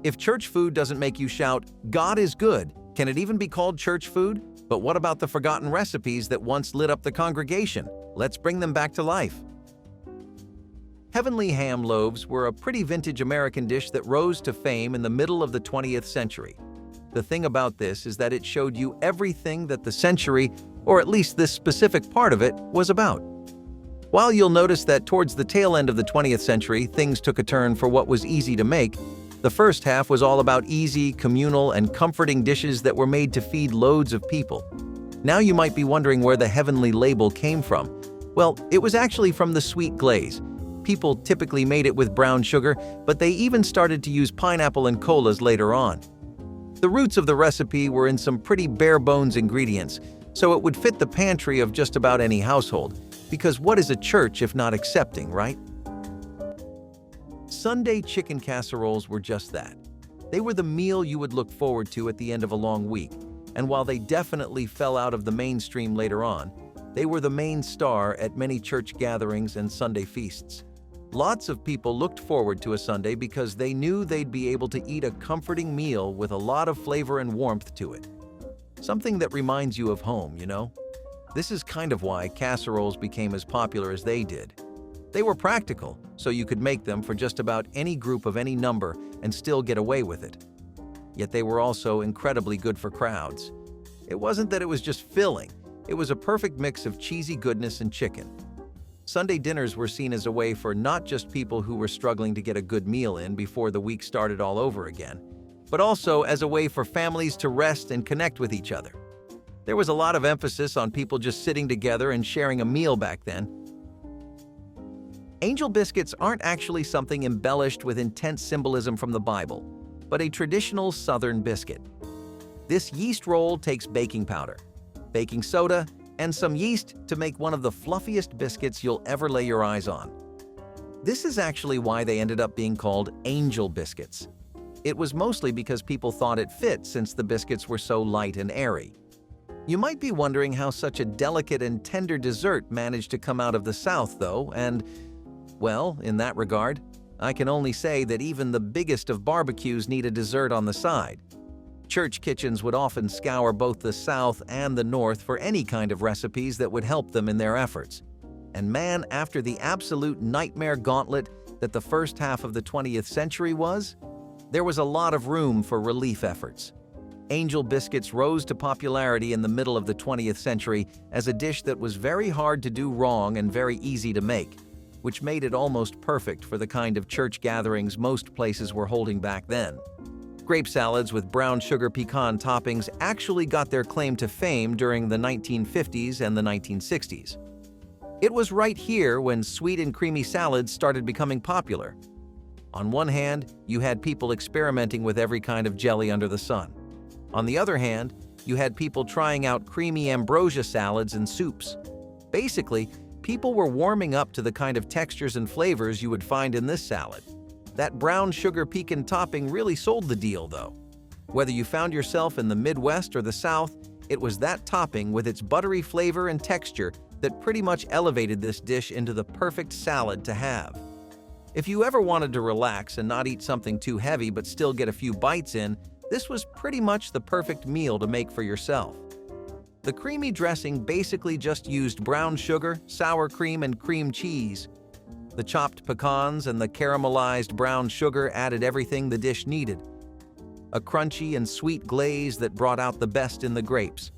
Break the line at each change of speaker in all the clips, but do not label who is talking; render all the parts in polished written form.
If church food doesn't make you shout, "God is good," can it even be called church food? But what about the forgotten recipes that once lit up the congregation? Let's bring them back to life. Heavenly ham loaves were a pretty vintage American dish that rose to fame in the middle of the 20th century. The thing about this is that it showed you everything that the century, or at least this specific part of it, was about. While you'll notice that towards the tail end of the 20th century, things took a turn for what was easy to make, the first half was all about easy, communal, and comforting dishes that were made to feed loads of people. Now you might be wondering where the heavenly label came from. Well, it was actually from the sweet glaze. People typically made it with brown sugar, but they even started to use pineapple and colas later on. The roots of the recipe were in some pretty bare-bones ingredients, so it would fit the pantry of just about any household, because what is a church if not accepting, right? Sunday chicken casseroles were just that. They were the meal you would look forward to at the end of a long week, and while they definitely fell out of the mainstream later on, they were the main star at many church gatherings and Sunday feasts. Lots of people looked forward to a Sunday because they knew they'd be able to eat a comforting meal with a lot of flavor and warmth to it. Something that reminds you of home, you know? This is kind of why casseroles became as popular as they did. They were practical, so you could make them for just about any group of any number and still get away with it. Yet they were also incredibly good for crowds. It wasn't that it was just filling, it was a perfect mix of cheesy goodness and chicken. Sunday dinners were seen as a way for not just people who were struggling to get a good meal in before the week started all over again, but also as a way for families to rest and connect with each other. There was a lot of emphasis on people just sitting together and sharing a meal back then. Angel biscuits aren't actually something embellished with intense symbolism from the Bible, but a traditional Southern biscuit. This yeast roll takes baking powder, baking soda, and some yeast to make one of the fluffiest biscuits you'll ever lay your eyes on. This is actually why they ended up being called angel biscuits. It was mostly because people thought it fit since the biscuits were so light and airy. You might be wondering how such a delicate and tender dessert managed to come out of the South, though, and, well, in that regard, I can only say that even the biggest of barbecues need a dessert on the side. Church kitchens would often scour both the South and the North for any kind of recipes that would help them in their efforts. And man, after the absolute nightmare gauntlet that the first half of the 20th century was, there was a lot of room for relief efforts. Angel biscuits rose to popularity in the middle of the 20th century as a dish that was very hard to do wrong and very easy to make, which made it almost perfect for the kind of church gatherings most places were holding back then. Grape salads with brown sugar pecan toppings actually got their claim to fame during the 1950s and the 1960s. It was right here when sweet and creamy salads started becoming popular. On one hand, you had people experimenting with every kind of jelly under the sun. On the other hand, you had people trying out creamy ambrosia salads and soups. Basically, people were warming up to the kind of textures and flavors you would find in this salad. That brown sugar pecan topping really sold the deal, though. Whether you found yourself in the Midwest or the South, it was that topping with its buttery flavor and texture that pretty much elevated this dish into the perfect salad to have. If you ever wanted to relax and not eat something too heavy but still get a few bites in, this was pretty much the perfect meal to make for yourself. The creamy dressing basically just used brown sugar, sour cream, and cream cheese. The chopped pecans and the caramelized brown sugar added everything the dish needed. A crunchy and sweet glaze that brought out the best in the grapes.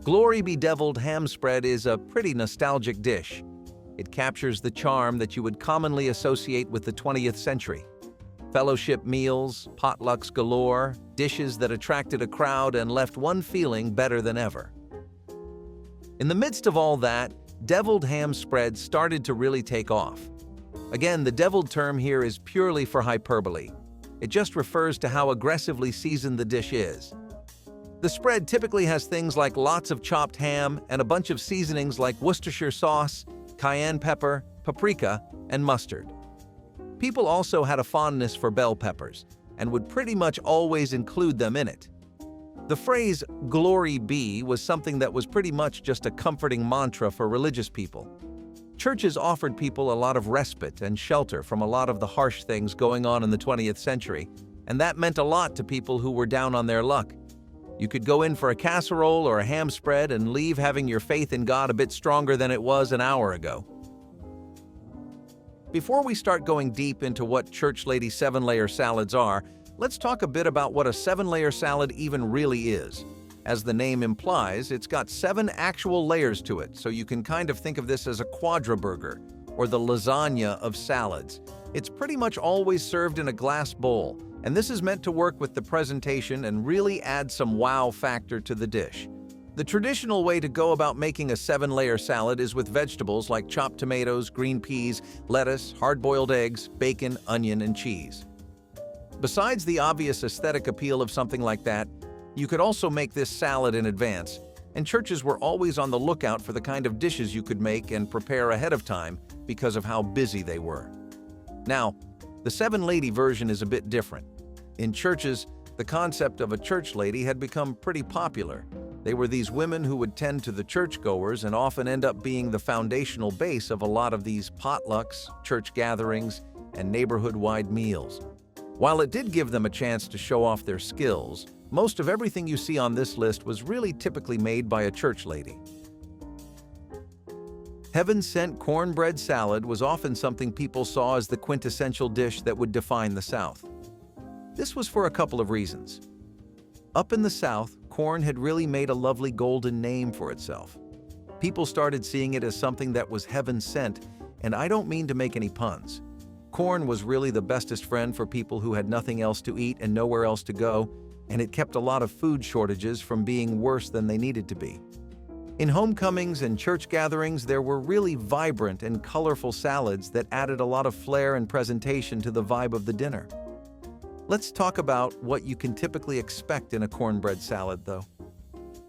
Glory be deviled ham spread is a pretty nostalgic dish. It captures the charm that you would commonly associate with the 20th century. Fellowship meals, potlucks galore, dishes that attracted a crowd and left one feeling better than ever. In the midst of all that, deviled ham spread started to really take off. Again, the deviled term here is purely for hyperbole. It just refers to how aggressively seasoned the dish is. The spread typically has things like lots of chopped ham and a bunch of seasonings like Worcestershire sauce, cayenne pepper, paprika, and mustard. People also had a fondness for bell peppers and would pretty much always include them in it. The phrase "glory be" was something that was pretty much just a comforting mantra for religious people. Churches offered people a lot of respite and shelter from a lot of the harsh things going on in the 20th century, and that meant a lot to people who were down on their luck. You could go in for a casserole or a ham spread and leave having your faith in God a bit stronger than it was an hour ago. Before we start going deep into what church lady 7-layer salads are, let's talk a bit about what a 7-layer salad even really is. As the name implies, it's got 7 actual layers to it, so you can kind of think of this as a quadra-burger, or the lasagna of salads. It's pretty much always served in a glass bowl, and this is meant to work with the presentation and really add some wow factor to the dish. The traditional way to go about making a 7-layer salad is with vegetables like chopped tomatoes, green peas, lettuce, hard-boiled eggs, bacon, onion, and cheese. Besides the obvious aesthetic appeal of something like that, you could also make this salad in advance, and churches were always on the lookout for the kind of dishes you could make and prepare ahead of time because of how busy they were. Now, the 7-lady version is a bit different. In churches, the concept of a church lady had become pretty popular. They were these women who would tend to the churchgoers and often end up being the foundational base of a lot of these potlucks, church gatherings, and neighborhood-wide meals. While it did give them a chance to show off their skills, most of everything you see on this list was really typically made by a church lady. Heaven-sent cornbread salad was often something people saw as the quintessential dish that would define the South. This was for a couple of reasons. Up in the South, corn had really made a lovely golden name for itself. People started seeing it as something that was heaven-sent, and I don't mean to make any puns. Corn was really the bestest friend for people who had nothing else to eat and nowhere else to go, and it kept a lot of food shortages from being worse than they needed to be. In homecomings and church gatherings, there were really vibrant and colorful salads that added a lot of flair and presentation to the vibe of the dinner. Let's talk about what you can typically expect in a cornbread salad, though.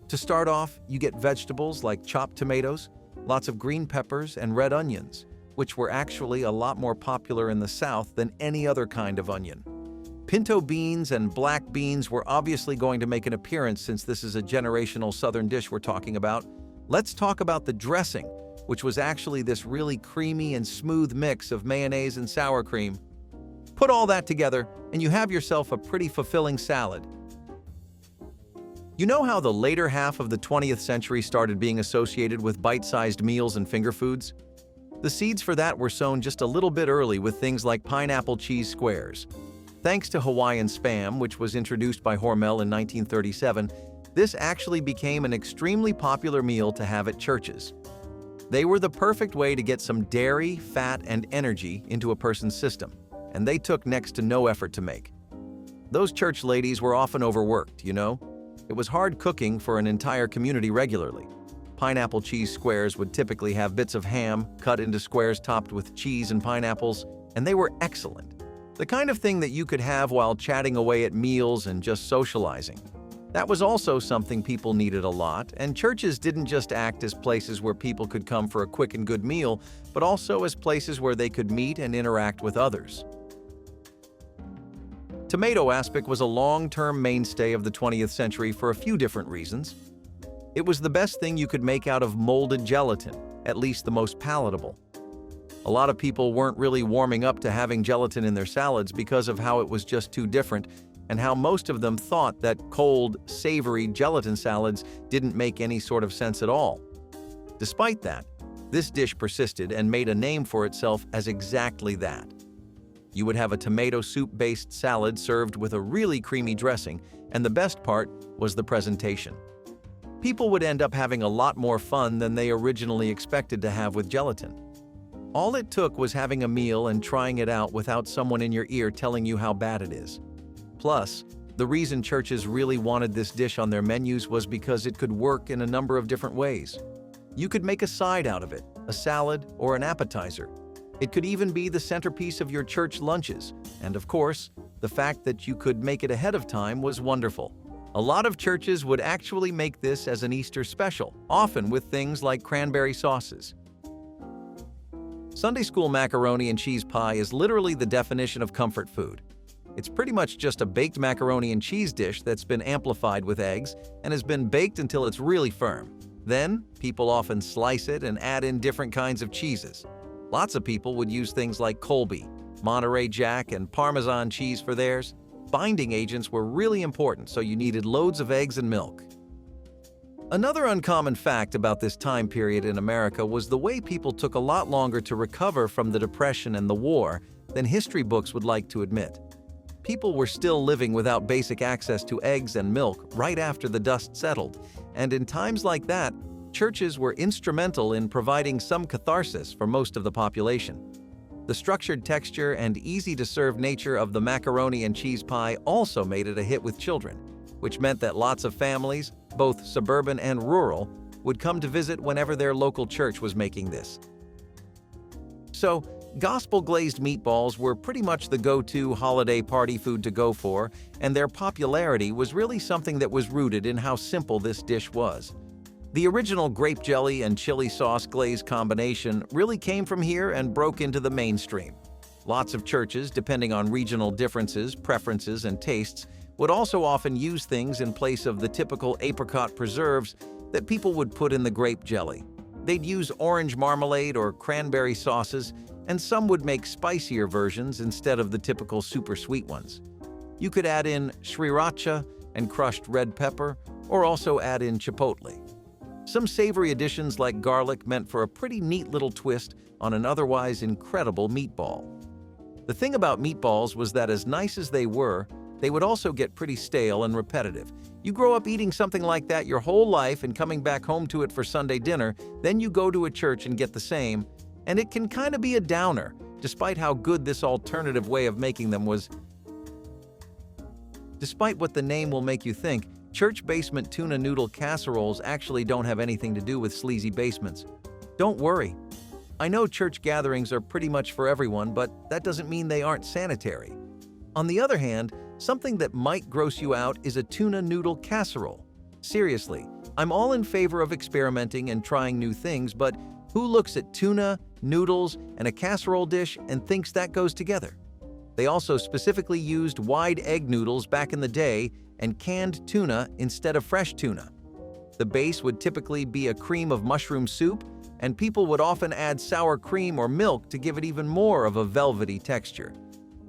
To start off, you get vegetables like chopped tomatoes, lots of green peppers, and red onions, which were actually a lot more popular in the South than any other kind of onion. Pinto beans and black beans were obviously going to make an appearance since this is a generational Southern dish we're talking about. Let's talk about the dressing, which was actually this really creamy and smooth mix of mayonnaise and sour cream. Put all that together, and you have yourself a pretty fulfilling salad. You know how the later half of the 20th century started being associated with bite-sized meals and finger foods? The seeds for that were sown just a little bit early with things like pineapple cheese squares. Thanks to Hawaiian Spam, which was introduced by Hormel in 1937, this actually became an extremely popular meal to have at churches. They were the perfect way to get some dairy, fat, and energy into a person's system, and they took next to no effort to make. Those church ladies were often overworked, you know? It was hard cooking for an entire community regularly. Pineapple cheese squares would typically have bits of ham cut into squares topped with cheese and pineapples, and they were excellent. The kind of thing that you could have while chatting away at meals and just socializing. That was also something people needed a lot, and churches didn't just act as places where people could come for a quick and good meal, but also as places where they could meet and interact with others. Tomato aspic was a long-term mainstay of the 20th century for a few different reasons. It was the best thing you could make out of molded gelatin, at least the most palatable. A lot of people weren't really warming up to having gelatin in their salads because of how it was just too different, and how most of them thought that cold, savory gelatin salads didn't make any sort of sense at all. Despite that, this dish persisted and made a name for itself as exactly that. You would have a tomato soup-based salad served with a really creamy dressing, and the best part was the presentation. People would end up having a lot more fun than they originally expected to have with gelatin. All it took was having a meal and trying it out without someone in your ear telling you how bad it is. Plus, the reason churches really wanted this dish on their menus was because it could work in a number of different ways. You could make a side out of it, a salad or an appetizer. It could even be the centerpiece of your church lunches. And of course, the fact that you could make it ahead of time was wonderful. A lot of churches would actually make this as an Easter special, often with things like cranberry sauces. Sunday school macaroni and cheese pie is literally the definition of comfort food. It's pretty much just a baked macaroni and cheese dish that's been amplified with eggs and has been baked until it's really firm. Then, people often slice it and add in different kinds of cheeses. Lots of people would use things like Colby, Monterey Jack, and Parmesan cheese for theirs. Binding agents were really important, so you needed loads of eggs and milk. Another uncommon fact about this time period in America was the way people took a lot longer to recover from the Depression and the war than history books would like to admit. People were still living without basic access to eggs and milk right after the dust settled, and in times like that, churches were instrumental in providing some catharsis for most of the population. The structured texture and easy-to-serve nature of the macaroni and cheese pie also made it a hit with children, which meant that lots of families, both suburban and rural, would come to visit whenever their local church was making this. So, gospel-glazed meatballs were pretty much the go-to holiday party food to go for, and their popularity was really something that was rooted in how simple this dish was. The original grape jelly and chili sauce glaze combination really came from here and broke into the mainstream. Lots of churches, depending on regional differences, preferences, and tastes, would also often use things in place of the typical apricot preserves that people would put in the grape jelly. They'd use orange marmalade or cranberry sauces, and some would make spicier versions instead of the typical super sweet ones. You could add in sriracha and crushed red pepper, or also add in chipotle. Some savory additions like garlic meant for a pretty neat little twist on an otherwise incredible meatball. The thing about meatballs was that as nice as they would also get pretty stale and repetitive. You grow up eating something like that your whole life and coming back home to it for Sunday dinner, then you go to a church and get the same, and it can kind of be a downer, despite how good this alternative way of making them was. Despite what the name will make you think, church basement tuna noodle casseroles actually don't have anything to do with sleazy basements. Don't worry. I know church gatherings are pretty much for everyone, but that doesn't mean they aren't sanitary. On the other hand, something that might gross you out is a tuna noodle casserole. Seriously, I'm all in favor of experimenting and trying new things, but who looks at tuna, noodles, and a casserole dish and thinks that goes together? They also specifically used wide egg noodles back in the day and canned tuna instead of fresh tuna. The base would typically be a cream of mushroom soup, and people would often add sour cream or milk to give it even more of a velvety texture.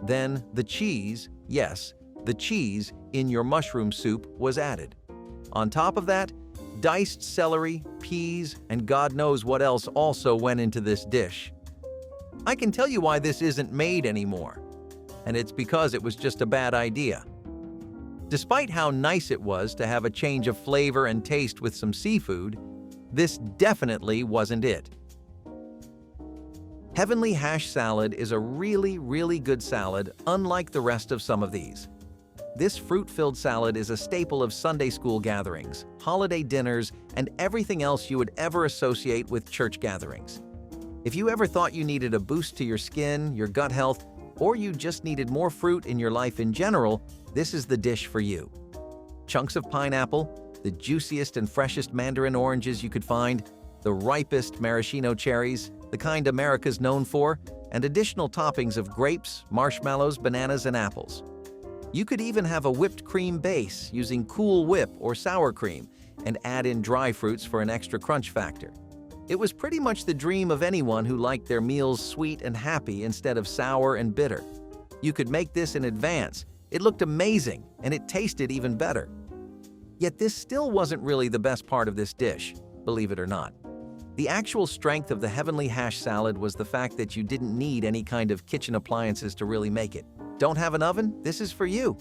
Then the cheese, yes, the cheese in your mushroom soup was added. On top of that, diced celery, peas, and God knows what else also went into this dish. I can tell you why this isn't made anymore, and it's because it was just a bad idea. Despite how nice it was to have a change of flavor and taste with some seafood, this definitely wasn't it. Heavenly Hash Salad is a really good salad, unlike the rest of some of these. This fruit-filled salad is a staple of Sunday school gatherings, holiday dinners, and everything else you would ever associate with church gatherings. If you ever thought you needed a boost to your skin, your gut health, or you just needed more fruit in your life in general, this is the dish for you. Chunks of pineapple, the juiciest and freshest mandarin oranges you could find, the ripest maraschino cherries, the kind America's known for, and additional toppings of grapes, marshmallows, bananas, and apples. You could even have a whipped cream base using Cool Whip or sour cream and add in dry fruits for an extra crunch factor. It was pretty much the dream of anyone who liked their meals sweet and happy instead of sour and bitter. You could make this in advance. It looked amazing, and it tasted even better. Yet this still wasn't really the best part of this dish, believe it or not. The actual strength of the Heavenly Hash Salad was the fact that you didn't need any kind of kitchen appliances to really make it. Don't have an oven? This is for you.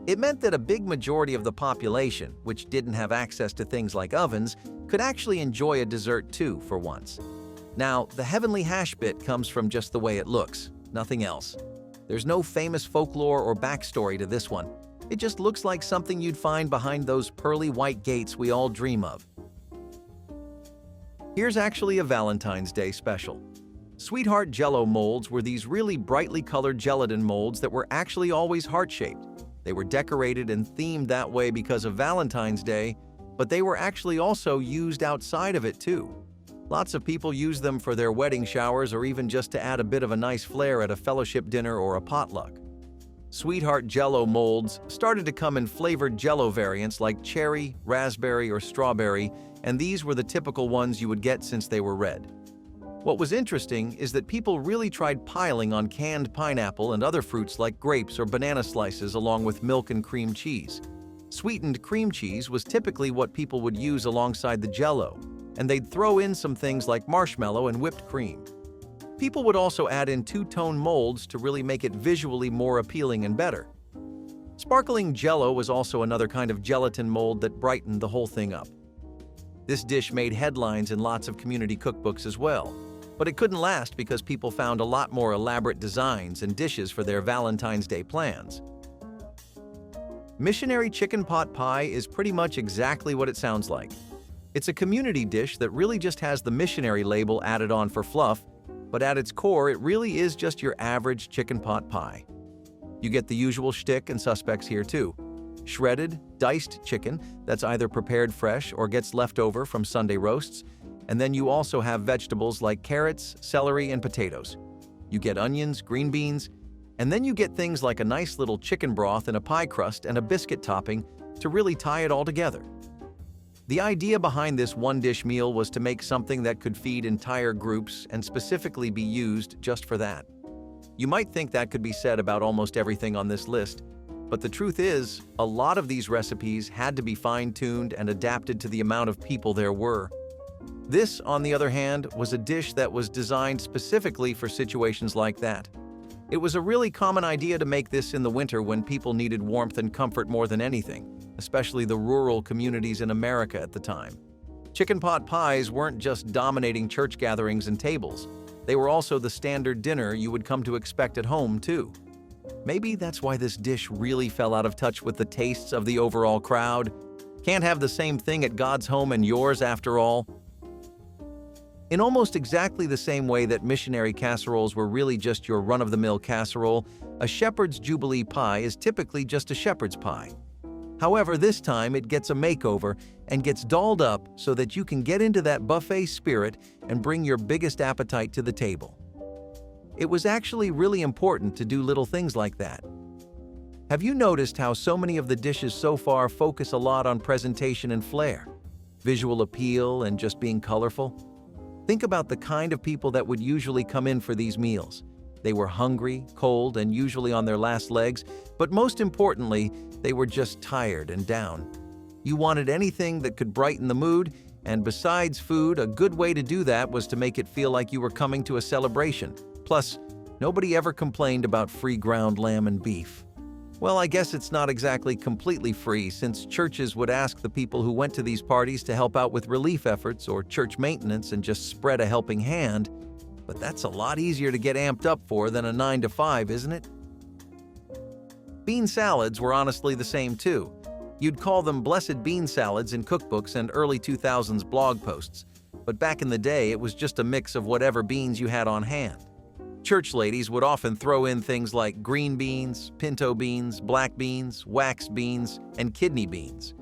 It meant that a big majority of the population, which didn't have access to things like ovens, could actually enjoy a dessert too, for once. Now, the Heavenly Hash bit comes from just the way it looks, nothing else. There's no famous folklore or backstory to this one. It just looks like something you'd find behind those pearly white gates we all dream of. Here's actually a Valentine's Day special. Sweetheart JellO molds were these really brightly colored gelatin molds that were actually always heart-shaped. They were decorated and themed that way because of Valentine's Day, but they were actually also used outside of it too. Lots of people use them for their wedding showers or even just to add a bit of a nice flair at a fellowship dinner or a potluck. Sweetheart JellO molds started to come in flavored JellO variants like cherry, raspberry, or strawberry, and these were the typical ones you would get since they were red. What was interesting is that people really tried piling on canned pineapple and other fruits like grapes or banana slices along with milk and cream cheese. Sweetened cream cheese was typically what people would use alongside the JellO, and they'd throw in some things like marshmallow and whipped cream. People would also add in two-tone molds to really make it visually more appealing and better. Sparkling JellO was also another kind of gelatin mold that brightened the whole thing up. This dish made headlines in lots of community cookbooks as well, but it couldn't last because people found a lot more elaborate designs and dishes for their Valentine's Day plans. Missionary Chicken Pot Pie is pretty much exactly what it sounds like. It's a community dish that really just has the missionary label added on for fluff, but at its core, it really is just your average chicken pot pie. You get the usual shtick and suspects here too. Shredded, diced chicken that's either prepared fresh or gets left over from Sunday roasts, and then you also have vegetables like carrots, celery, and potatoes. You get onions, green beans, and then you get things like a nice little chicken broth in a pie crust and a biscuit topping to really tie it all together. The idea behind this one-dish meal was to make something that could feed entire groups and specifically be used just for that. You might think that could be said about almost everything on this list, but the truth is, a lot of these recipes had to be fine-tuned and adapted to the amount of people there were. This, on the other hand, was a dish that was designed specifically for situations like that. It was a really common idea to make this in the winter when people needed warmth and comfort more than anything, especially the rural communities in America at the time. Chicken pot pies weren't just dominating church gatherings and tables. They were also the standard dinner you would come to expect at home, too. Maybe that's why this dish really fell out of touch with the tastes of the overall crowd. Can't have the same thing at God's home and yours, after all. In almost exactly the same way that missionary casseroles were really just your run-of-the-mill casserole, a shepherd's Jubilee pie is typically just a shepherd's pie. However, this time it gets a makeover and gets dolled up so that you can get into that buffet spirit and bring your biggest appetite to the table. It was actually really important to do little things like that. Have you noticed how so many of the dishes so far focus a lot on presentation and flair, visual appeal, and just being colorful? Think about the kind of people that would usually come in for these meals. They were hungry, cold, and usually on their last legs, but most importantly, they were just tired and down. You wanted anything that could brighten the mood, and besides food, a good way to do that was to make it feel like you were coming to a celebration. Plus, nobody ever complained about free ground lamb and beef. Well, I guess it's not exactly completely free, since churches would ask the people who went to these parties to help out with relief efforts or church maintenance and just spread a helping hand. But that's a lot easier to get amped up for than a 9 to 5, isn't it? Bean salads were honestly the same too. You'd call them blessed bean salads in cookbooks and early 2000s blog posts, but back in the day it was just a mix of whatever beans you had on hand. Church ladies would often throw in things like green beans, pinto beans, black beans, wax beans, and kidney beans.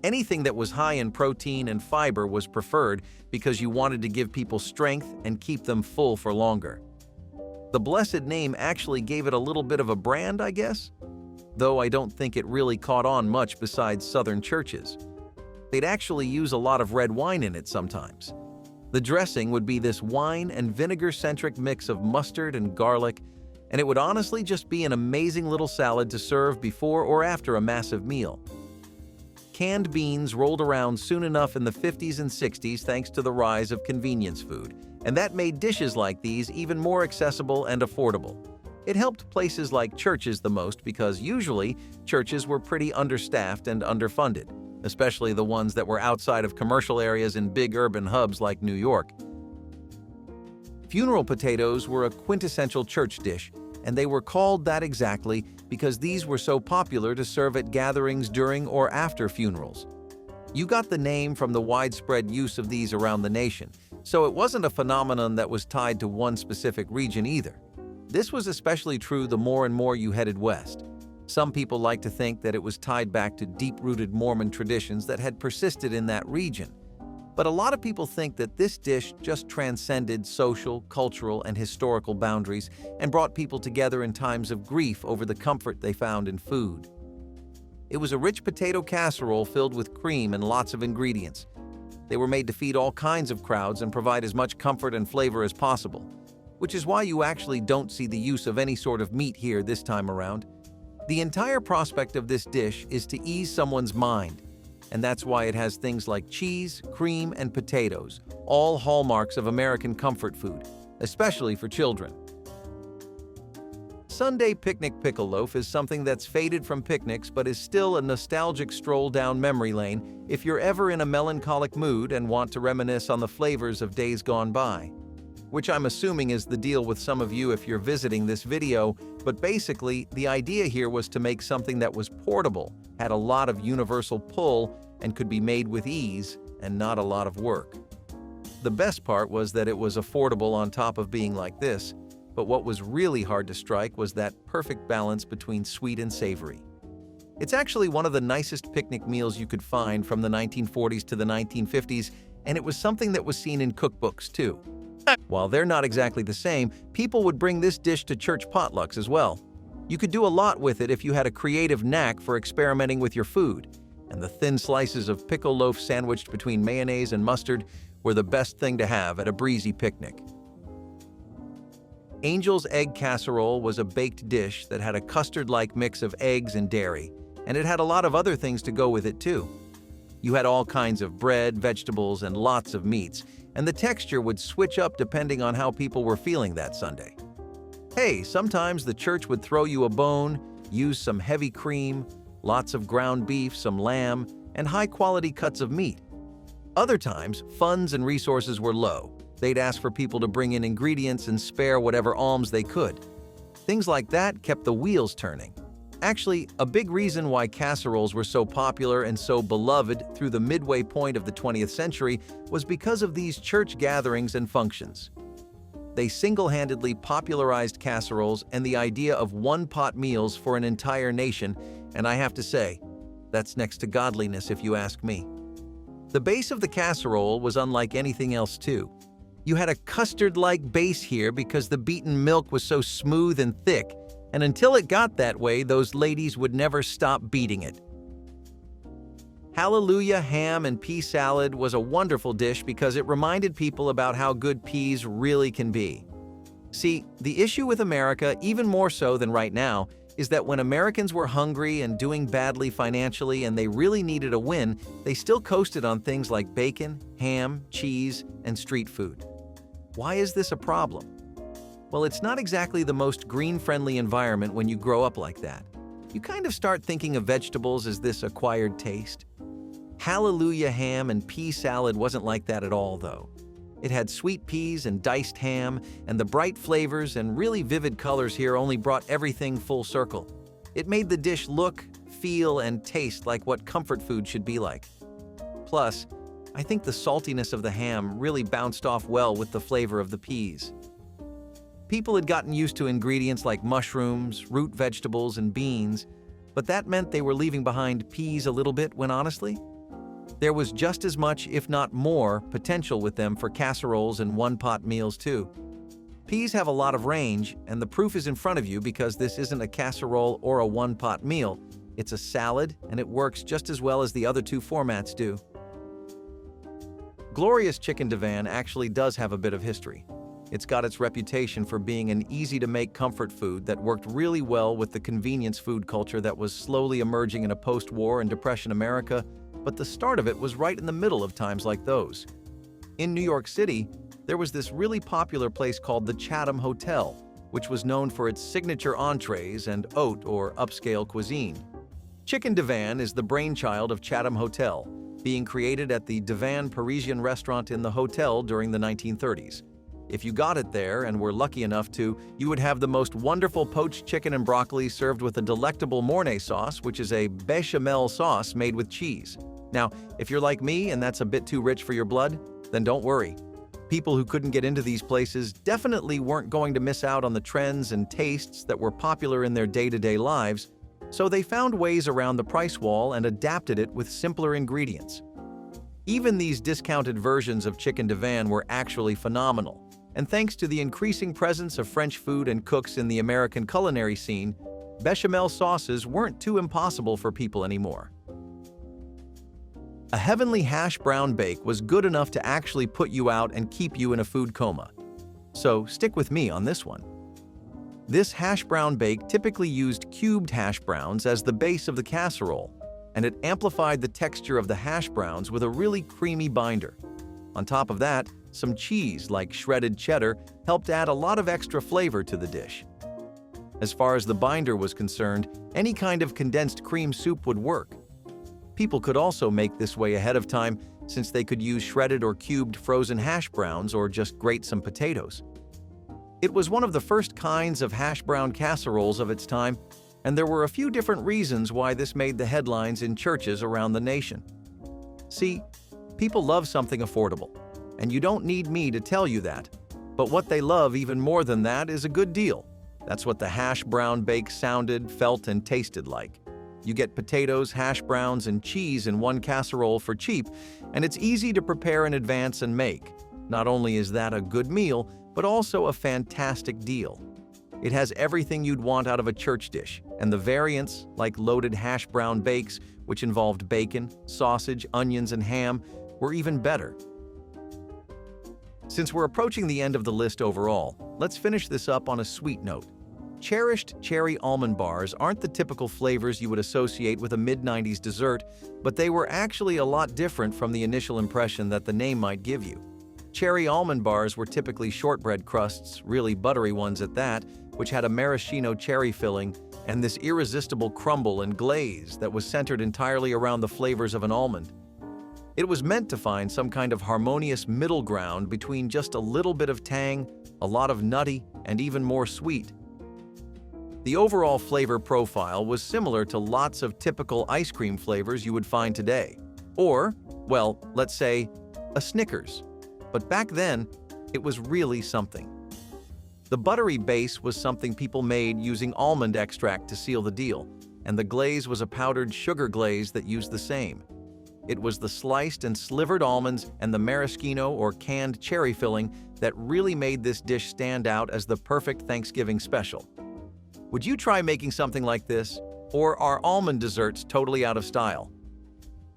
Anything that was high in protein and fiber was preferred because you wanted to give people strength and keep them full for longer. The blessed name actually gave it a little bit of a brand, I guess? Though I don't think it really caught on much besides Southern churches. They'd actually use a lot of red wine in it sometimes. The dressing would be this wine and vinegar-centric mix of mustard and garlic, and it would honestly just be an amazing little salad to serve before or after a massive meal. Canned beans rolled around soon enough in the 50s and 60s thanks to the rise of convenience food, and that made dishes like these even more accessible and affordable. It helped places like churches the most because usually churches were pretty understaffed and underfunded, especially the ones that were outside of commercial areas in big urban hubs like New York. Funeral potatoes were a quintessential church dish, and they were called that exactly because these were so popular to serve at gatherings during or after funerals. You got the name from the widespread use of these around the nation, so it wasn't a phenomenon that was tied to one specific region either. This was especially true the more and more you headed west. Some people like to think that it was tied back to deep-rooted Mormon traditions that had persisted in that region. But a lot of people think that this dish just transcended social, cultural, and historical boundaries and brought people together in times of grief over the comfort they found in food. It was a rich potato casserole filled with cream and lots of ingredients. They were made to feed all kinds of crowds and provide as much comfort and flavor as possible, which is why you actually don't see the use of any sort of meat here this time around. The entire prospect of this dish is to ease someone's mind, and that's why it has things like cheese, cream, and potatoes, all hallmarks of American comfort food, especially for children. Sunday picnic pickle loaf is something that's faded from picnics but is still a nostalgic stroll down memory lane if you're ever in a melancholic mood and want to reminisce on the flavors of days gone by. Which I'm assuming is the deal with some of you if you're visiting this video, but basically, the idea here was to make something that was portable, had a lot of universal pull, and could be made with ease and not a lot of work. The best part was that it was affordable on top of being like this, but what was really hard to strike was that perfect balance between sweet and savory. It's actually one of the nicest picnic meals you could find from the 1940s to the 1950s, and it was something that was seen in cookbooks too. While they're not exactly the same, people would bring this dish to church potlucks as well. You could do a lot with it if you had a creative knack for experimenting with your food, and the thin slices of pickle loaf sandwiched between mayonnaise and mustard were the best thing to have at a breezy picnic. Angel's Egg Casserole was a baked dish that had a custard-like mix of eggs and dairy, and it had a lot of other things to go with it too. You had all kinds of bread, vegetables, and lots of meats, and the texture would switch up depending on how people were feeling that Sunday. Hey, sometimes the church would throw you a bone, use some heavy cream, lots of ground beef, some lamb, and high-quality cuts of meat. Other times, funds and resources were low. They'd ask for people to bring in ingredients and spare whatever alms they could. Things like that kept the wheels turning. Actually, a big reason why casseroles were so popular and so beloved through the midway point of the 20th century was because of these church gatherings and functions. They single-handedly popularized casseroles and the idea of one-pot meals for an entire nation, and I have to say, that's next to godliness if you ask me. The base of the casserole was unlike anything else too. You had a custard-like base here because the beaten milk was so smooth and thick, and until it got that way, those ladies would never stop beating it. Hallelujah Ham and Pea Salad was a wonderful dish because it reminded people about how good peas really can be. See, the issue with America, even more so than right now, is that when Americans were hungry and doing badly financially and they really needed a win, they still coasted on things like bacon, ham, cheese, and street food. Why is this a problem? Well, it's not exactly the most green-friendly environment when you grow up like that. You kind of start thinking of vegetables as this acquired taste. Hallelujah Ham and Pea Salad wasn't like that at all, though. It had sweet peas and diced ham, and the bright flavors and really vivid colors here only brought everything full circle. It made the dish look, feel, and taste like what comfort food should be like. Plus, I think the saltiness of the ham really bounced off well with the flavor of the peas. People had gotten used to ingredients like mushrooms, root vegetables, and beans, but that meant they were leaving behind peas a little bit when honestly, there was just as much, if not more, potential with them for casseroles and one-pot meals too. Peas have a lot of range, and the proof is in front of you because this isn't a casserole or a one-pot meal. It's a salad, and it works just as well as the other two formats do. Glorious Chicken Divan actually does have a bit of history. It's got its reputation for being an easy-to-make comfort food that worked really well with the convenience food culture that was slowly emerging in a post-war and Depression America, but the start of it was right in the middle of times like those. In New York City, there was this really popular place called the Chatham Hotel, which was known for its signature entrees and haute or upscale cuisine. Chicken Divan is the brainchild of Chatham Hotel, being created at the Divan Parisian restaurant in the hotel during the 1930s. If you got it there and were lucky enough to, you would have the most wonderful poached chicken and broccoli served with a delectable Mornay sauce, which is a bechamel sauce made with cheese. Now, if you're like me and that's a bit too rich for your blood, then don't worry. People who couldn't get into these places definitely weren't going to miss out on the trends and tastes that were popular in their day-to-day lives, so they found ways around the price wall and adapted it with simpler ingredients. Even these discounted versions of chicken divan were actually phenomenal. And thanks to the increasing presence of French food and cooks in the American culinary scene, bechamel sauces weren't too impossible for people anymore. A heavenly hash brown bake was good enough to actually put you out and keep you in a food coma. So stick with me on this one. This hash brown bake typically used cubed hash browns as the base of the casserole, and it amplified the texture of the hash browns with a really creamy binder. On top of that, some cheese, like shredded cheddar, helped add a lot of extra flavor to the dish. As far as the binder was concerned, any kind of condensed cream soup would work. People could also make this way ahead of time, since they could use shredded or cubed frozen hash browns or just grate some potatoes. It was one of the first kinds of hash brown casseroles of its time, and there were a few different reasons why this made the headlines in churches around the nation. See, people love something affordable, and you don't need me to tell you that. But what they love even more than that is a good deal. That's what the hash brown bake sounded, felt, and tasted like. You get potatoes, hash browns, and cheese in one casserole for cheap, and it's easy to prepare in advance and make. Not only is that a good meal, but also a fantastic deal. It has everything you'd want out of a church dish, and the variants, like loaded hash brown bakes, which involved bacon, sausage, onions, and ham, were even better. Since we're approaching the end of the list overall, let's finish this up on a sweet note. Cherished cherry almond bars aren't the typical flavors you would associate with a mid-90s dessert, but they were actually a lot different from the initial impression that the name might give you. Cherry almond bars were typically shortbread crusts, really buttery ones at that, which had a maraschino cherry filling and this irresistible crumble and glaze that was centered entirely around the flavors of an almond. It was meant to find some kind of harmonious middle ground between just a little bit of tang, a lot of nutty, and even more sweet. The overall flavor profile was similar to lots of typical ice cream flavors you would find today. Or, well, let's say, a Snickers. But back then, it was really something. The buttery base was something people made using almond extract to seal the deal, and the glaze was a powdered sugar glaze that used the same. It was the sliced and slivered almonds and the maraschino or canned cherry filling that really made this dish stand out as the perfect Thanksgiving special. Would you try making something like this, or are almond desserts totally out of style?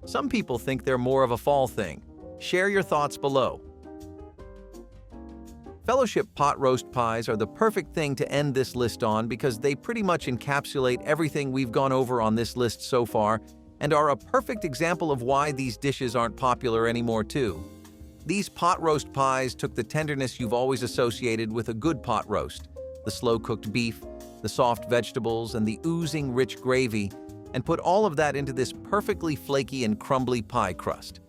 Some people think they're more of a fall thing. Share your thoughts below. Fellowship pot roast pies are the perfect thing to end this list on because they pretty much encapsulate everything we've gone over on this list so far and are a perfect example of why these dishes aren't popular anymore too. These pot roast pies took the tenderness you've always associated with a good pot roast, the slow-cooked beef, the soft vegetables, and the oozing rich gravy, and put all of that into this perfectly flaky and crumbly pie crust.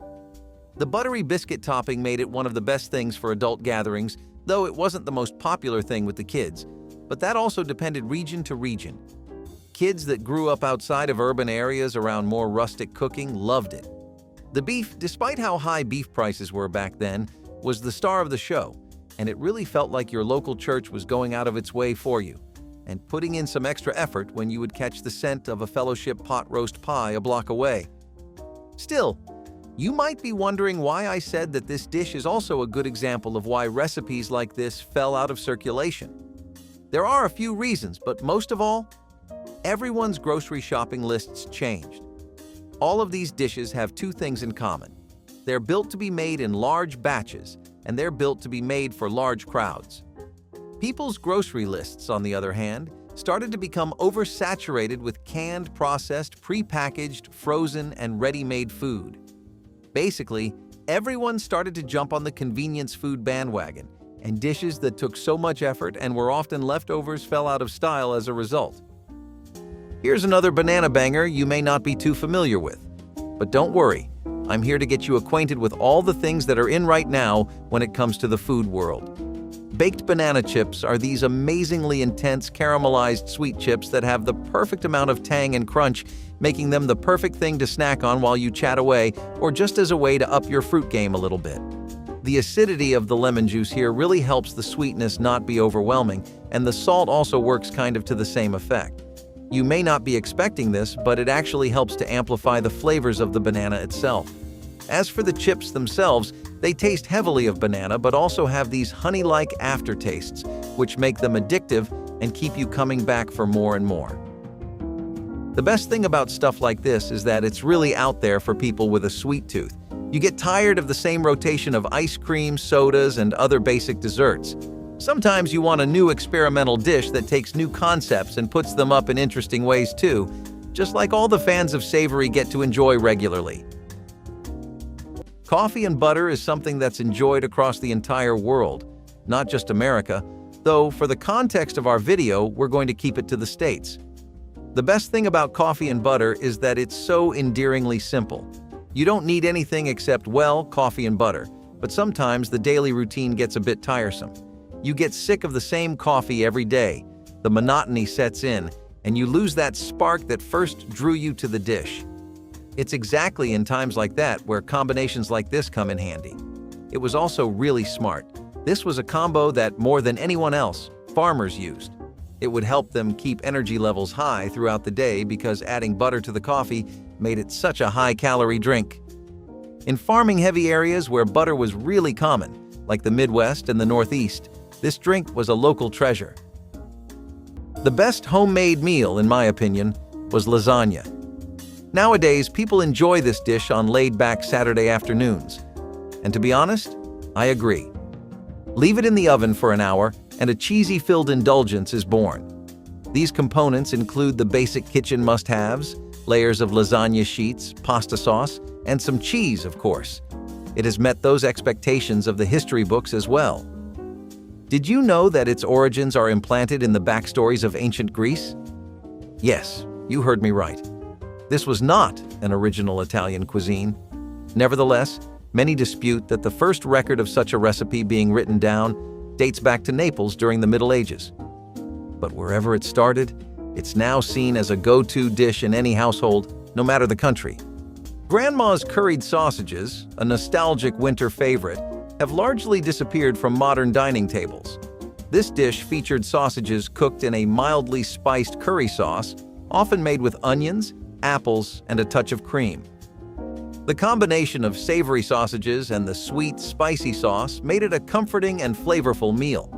The buttery biscuit topping made it one of the best things for adult gatherings, though it wasn't the most popular thing with the kids, but that also depended region to region. Kids that grew up outside of urban areas around more rustic cooking loved it. The beef, despite how high beef prices were back then, was the star of the show, and it really felt like your local church was going out of its way for you, and putting in some extra effort when you would catch the scent of a Fellowship pot roast pie a block away. Still, you might be wondering why I said that this dish is also a good example of why recipes like this fell out of circulation. There are a few reasons, but most of all, everyone's grocery shopping lists changed. All of these dishes have two things in common. They're built to be made in large batches, and they're built to be made for large crowds. People's grocery lists, on the other hand, started to become oversaturated with canned, processed, prepackaged, frozen, and ready-made food. Basically, everyone started to jump on the convenience food bandwagon, and dishes that took so much effort and were often leftovers fell out of style as a result. Here's another banana banger you may not be too familiar with. But don't worry, I'm here to get you acquainted with all the things that are in right now when it comes to the food world. Baked banana chips are these amazingly intense caramelized sweet chips that have the perfect amount of tang and crunch, making them the perfect thing to snack on while you chat away or just as a way to up your fruit game a little bit. The acidity of the lemon juice here really helps the sweetness not be overwhelming, and the salt also works kind of to the same effect. You may not be expecting this, but it actually helps to amplify the flavors of the banana itself. As for the chips themselves, they taste heavily of banana but also have these honey-like aftertastes, which make them addictive and keep you coming back for more and more. The best thing about stuff like this is that it's really out there for people with a sweet tooth. You get tired of the same rotation of ice cream, sodas, and other basic desserts. Sometimes you want a new experimental dish that takes new concepts and puts them up in interesting ways too, just like all the fans of savory get to enjoy regularly. Coffee and butter is something that's enjoyed across the entire world, not just America, though for the context of our video, we're going to keep it to the States. The best thing about coffee and butter is that it's so endearingly simple. You don't need anything except, well, coffee and butter, but sometimes the daily routine gets a bit tiresome. You get sick of the same coffee every day, the monotony sets in, and you lose that spark that first drew you to the dish. It's exactly in times like that where combinations like this come in handy. It was also really smart. This was a combo that, more than anyone else, farmers used. It would help them keep energy levels high throughout the day because adding butter to the coffee made it such a high-calorie drink. In farming-heavy areas where butter was really common, like the Midwest and the Northeast, this drink was a local treasure. The best homemade meal, in my opinion, was lasagna. Nowadays, people enjoy this dish on laid-back Saturday afternoons. And to be honest, I agree. Leave it in the oven for an hour, and a cheesy-filled indulgence is born. These components include the basic kitchen must-haves, layers of lasagna sheets, pasta sauce, and some cheese, of course. It has met those expectations of the history books as well. Did you know that its origins are implanted in the backstories of ancient Greece? Yes, you heard me right. This was not an original Italian cuisine. Nevertheless, many dispute that the first record of such a recipe being written down dates back to Naples during the Middle Ages. But wherever it started, it's now seen as a go-to dish in any household, no matter the country. Grandma's curried sausages, a nostalgic winter favorite, have largely disappeared from modern dining tables. This dish featured sausages cooked in a mildly spiced curry sauce, often made with onions, apples, and a touch of cream. The combination of savory sausages and the sweet, spicy sauce made it a comforting and flavorful meal.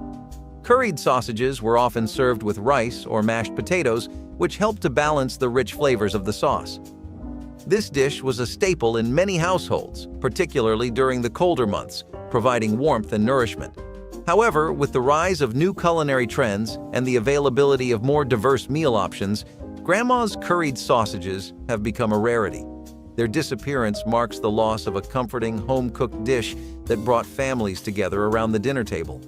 Curried sausages were often served with rice or mashed potatoes, which helped to balance the rich flavors of the sauce. This dish was a staple in many households, particularly during the colder months, providing warmth and nourishment. However, with the rise of new culinary trends and the availability of more diverse meal options, Grandma's curried sausages have become a rarity. Their disappearance marks the loss of a comforting, home-cooked dish that brought families together around the dinner table.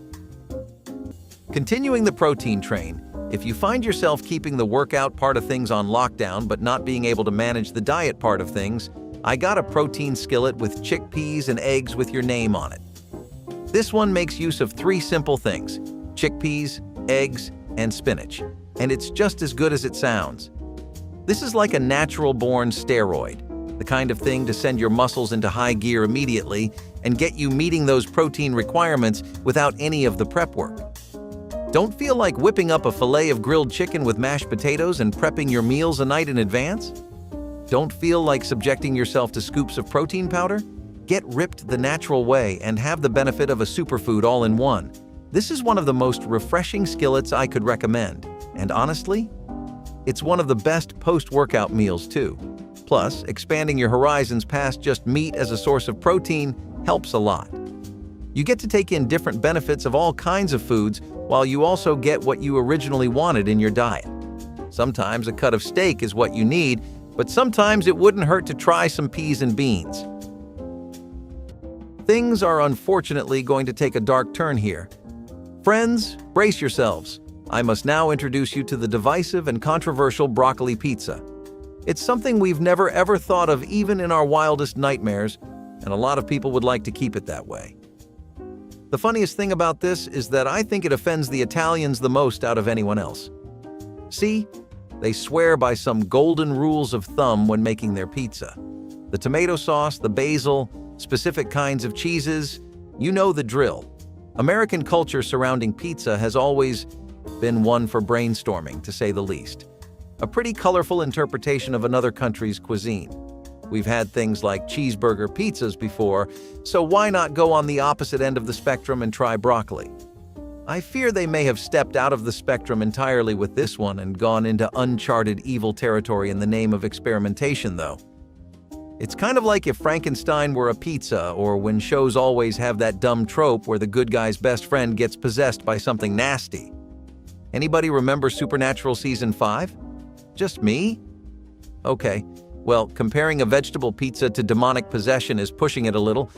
Continuing the protein train, if you find yourself keeping the workout part of things on lockdown but not being able to manage the diet part of things, I got a protein skillet with chickpeas and eggs with your name on it. This one makes use of 3 simple things: chickpeas, eggs, and spinach. And it's just as good as it sounds. This is like a natural-born steroid, the kind of thing to send your muscles into high gear immediately and get you meeting those protein requirements without any of the prep work. Don't feel like whipping up a fillet of grilled chicken with mashed potatoes and prepping your meals a night in advance? Don't feel like subjecting yourself to scoops of protein powder? Get ripped the natural way and have the benefit of a superfood all in one. This is one of the most refreshing skillets I could recommend. And honestly, it's one of the best post-workout meals too. Plus, expanding your horizons past just meat as a source of protein helps a lot. You get to take in different benefits of all kinds of foods while you also get what you originally wanted in your diet. Sometimes a cut of steak is what you need, but sometimes it wouldn't hurt to try some peas and beans. Things are unfortunately going to take a dark turn here. Friends, brace yourselves. I must now introduce you to the divisive and controversial broccoli pizza. It's something we've never ever thought of even in our wildest nightmares, and a lot of people would like to keep it that way. The funniest thing about this is that I think it offends the Italians the most out of anyone else. See, they swear by some golden rules of thumb when making their pizza. The tomato sauce, the basil, specific kinds of cheeses, you know the drill. American culture surrounding pizza has always been one for brainstorming, to say the least. A pretty colorful interpretation of another country's cuisine. We've had things like cheeseburger pizzas before, so why not go on the opposite end of the spectrum and try broccoli? I fear they may have stepped out of the spectrum entirely with this one and gone into uncharted evil territory in the name of experimentation, though. It's kind of like if Frankenstein were a pizza, or when shows always have that dumb trope where the good guy's best friend gets possessed by something nasty. Anybody remember Supernatural Season 5? Just me? Okay, well, comparing a vegetable pizza to demonic possession is pushing it a little,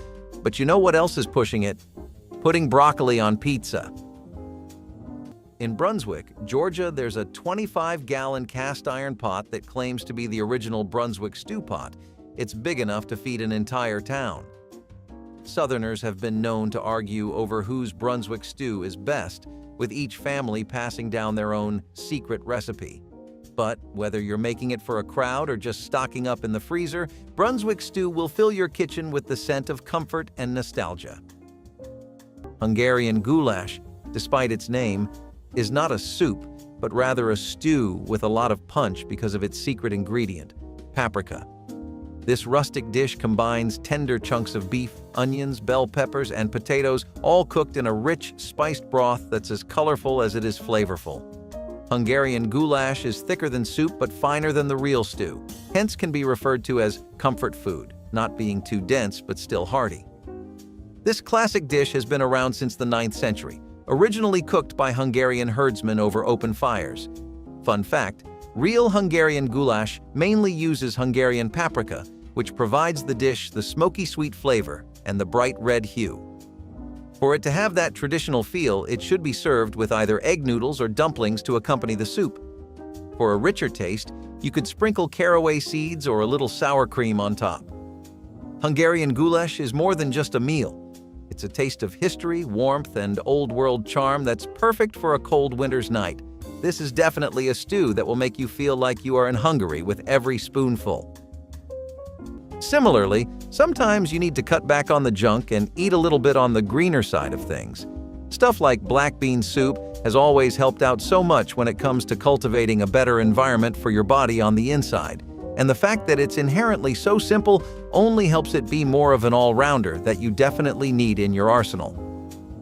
but you know what else is pushing it? Putting broccoli on pizza. In Brunswick, Georgia, there's a 25-gallon cast iron pot that claims to be the original Brunswick stew pot. It's big enough to feed an entire town. Southerners have been known to argue over whose Brunswick stew is best, with each family passing down their own secret recipe. But whether you're making it for a crowd or just stocking up in the freezer, Brunswick stew will fill your kitchen with the scent of comfort and nostalgia. Hungarian Goulash, despite its name, is not a soup, but rather a stew with a lot of punch because of its secret ingredient, paprika. This rustic dish combines tender chunks of beef, onions, bell peppers, and potatoes, all cooked in a rich, spiced broth that's as colorful as it is flavorful. Hungarian goulash is thicker than soup but finer than the real stew, hence can be referred to as comfort food, not being too dense but still hearty. This classic dish has been around since the 9th century, originally cooked by Hungarian herdsmen over open fires. Fun fact, real Hungarian goulash mainly uses Hungarian paprika, which provides the dish the smoky sweet flavor and the bright red hue. For it to have that traditional feel, it should be served with either egg noodles or dumplings to accompany the soup. For a richer taste, you could sprinkle caraway seeds or a little sour cream on top. Hungarian goulash is more than just a meal. It's a taste of history, warmth, and old-world charm that's perfect for a cold winter's night. This is definitely a stew that will make you feel like you are in Hungary with every spoonful. Similarly, sometimes you need to cut back on the junk and eat a little bit on the greener side of things. Stuff like black bean soup has always helped out so much when it comes to cultivating a better environment for your body on the inside. And the fact that it's inherently so simple only helps it be more of an all-rounder that you definitely need in your arsenal.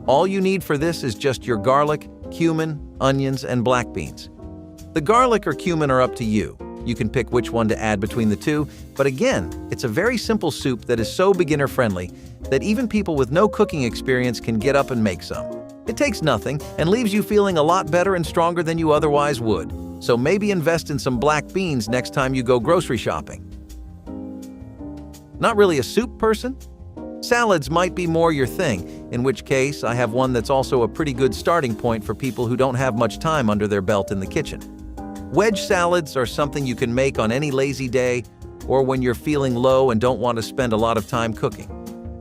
All you need for this is just your garlic, cumin, onions, and black beans. The garlic or cumin are up to you. You can pick which one to add between the two, but again, it's a very simple soup that is so beginner-friendly that even people with no cooking experience can get up and make some. It takes nothing and leaves you feeling a lot better and stronger than you otherwise would, so maybe invest in some black beans next time you go grocery shopping. Not really a soup person? Salads might be more your thing, in which case I have one that's also a pretty good starting point for people who don't have much time under their belt in the kitchen. Wedge salads are something you can make on any lazy day or when you're feeling low and don't want to spend a lot of time cooking.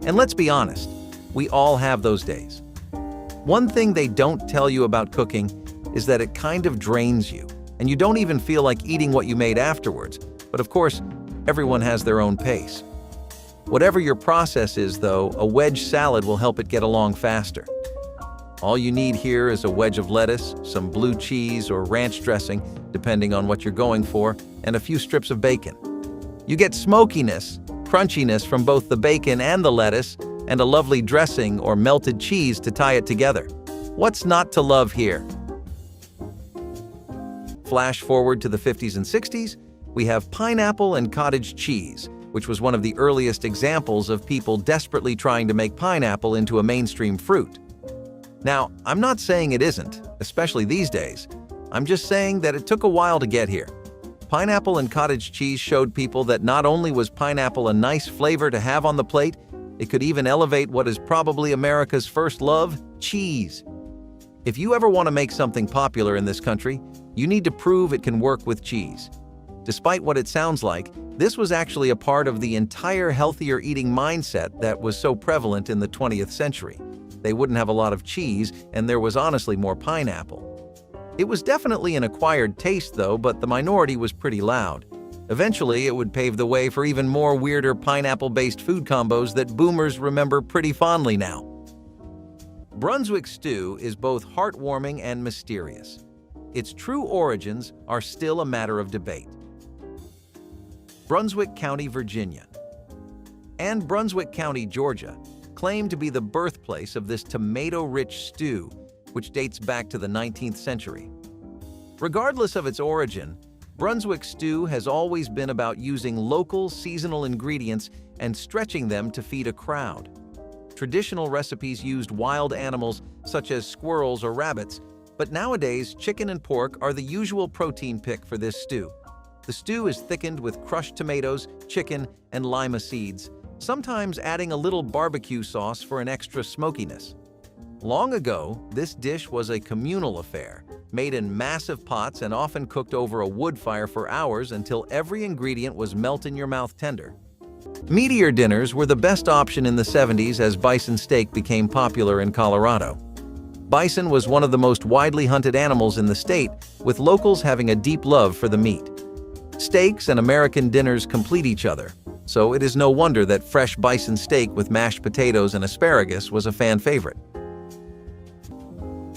And let's be honest, we all have those days. One thing they don't tell you about cooking is that it kind of drains you, and you don't even feel like eating what you made afterwards. But of course, everyone has their own pace. Whatever your process is, though, a wedge salad will help it get along faster. All you need here is a wedge of lettuce, some blue cheese or ranch dressing, depending on what you're going for, and a few strips of bacon. You get smokiness, crunchiness from both the bacon and the lettuce, and a lovely dressing or melted cheese to tie it together. What's not to love here? Flash forward to the 50s and 60s, we have pineapple and cottage cheese, which was one of the earliest examples of people desperately trying to make pineapple into a mainstream fruit. Now, I'm not saying it isn't, especially these days. I'm just saying that it took a while to get here. Pineapple and cottage cheese showed people that not only was pineapple a nice flavor to have on the plate, it could even elevate what is probably America's first love, cheese. If you ever want to make something popular in this country, you need to prove it can work with cheese. Despite what it sounds like, this was actually a part of the entire healthier eating mindset that was so prevalent in the 20th century. They wouldn't have a lot of cheese, and there was honestly more pineapple. It was definitely an acquired taste, though, but the minority was pretty loud. Eventually, it would pave the way for even more weirder pineapple-based food combos that boomers remember pretty fondly now. Brunswick stew is both heartwarming and mysterious. Its true origins are still a matter of debate. Brunswick County, Virginia, and Brunswick County, Georgia, claim to be the birthplace of this tomato-rich stew, which dates back to the 19th century. Regardless of its origin, Brunswick stew has always been about using local, seasonal ingredients and stretching them to feed a crowd. Traditional recipes used wild animals such as squirrels or rabbits, but nowadays chicken and pork are the usual protein pick for this stew. The stew is thickened with crushed tomatoes, chicken, and lima seeds, sometimes adding a little barbecue sauce for an extra smokiness. Long ago, this dish was a communal affair, made in massive pots and often cooked over a wood fire for hours until every ingredient was melt-in-your-mouth tender. Meatier dinners were the best option in the 70s as bison steak became popular in Colorado. Bison was one of the most widely hunted animals in the state, with locals having a deep love for the meat. Steaks and American dinners complete each other, so it is no wonder that fresh bison steak with mashed potatoes and asparagus was a fan favorite.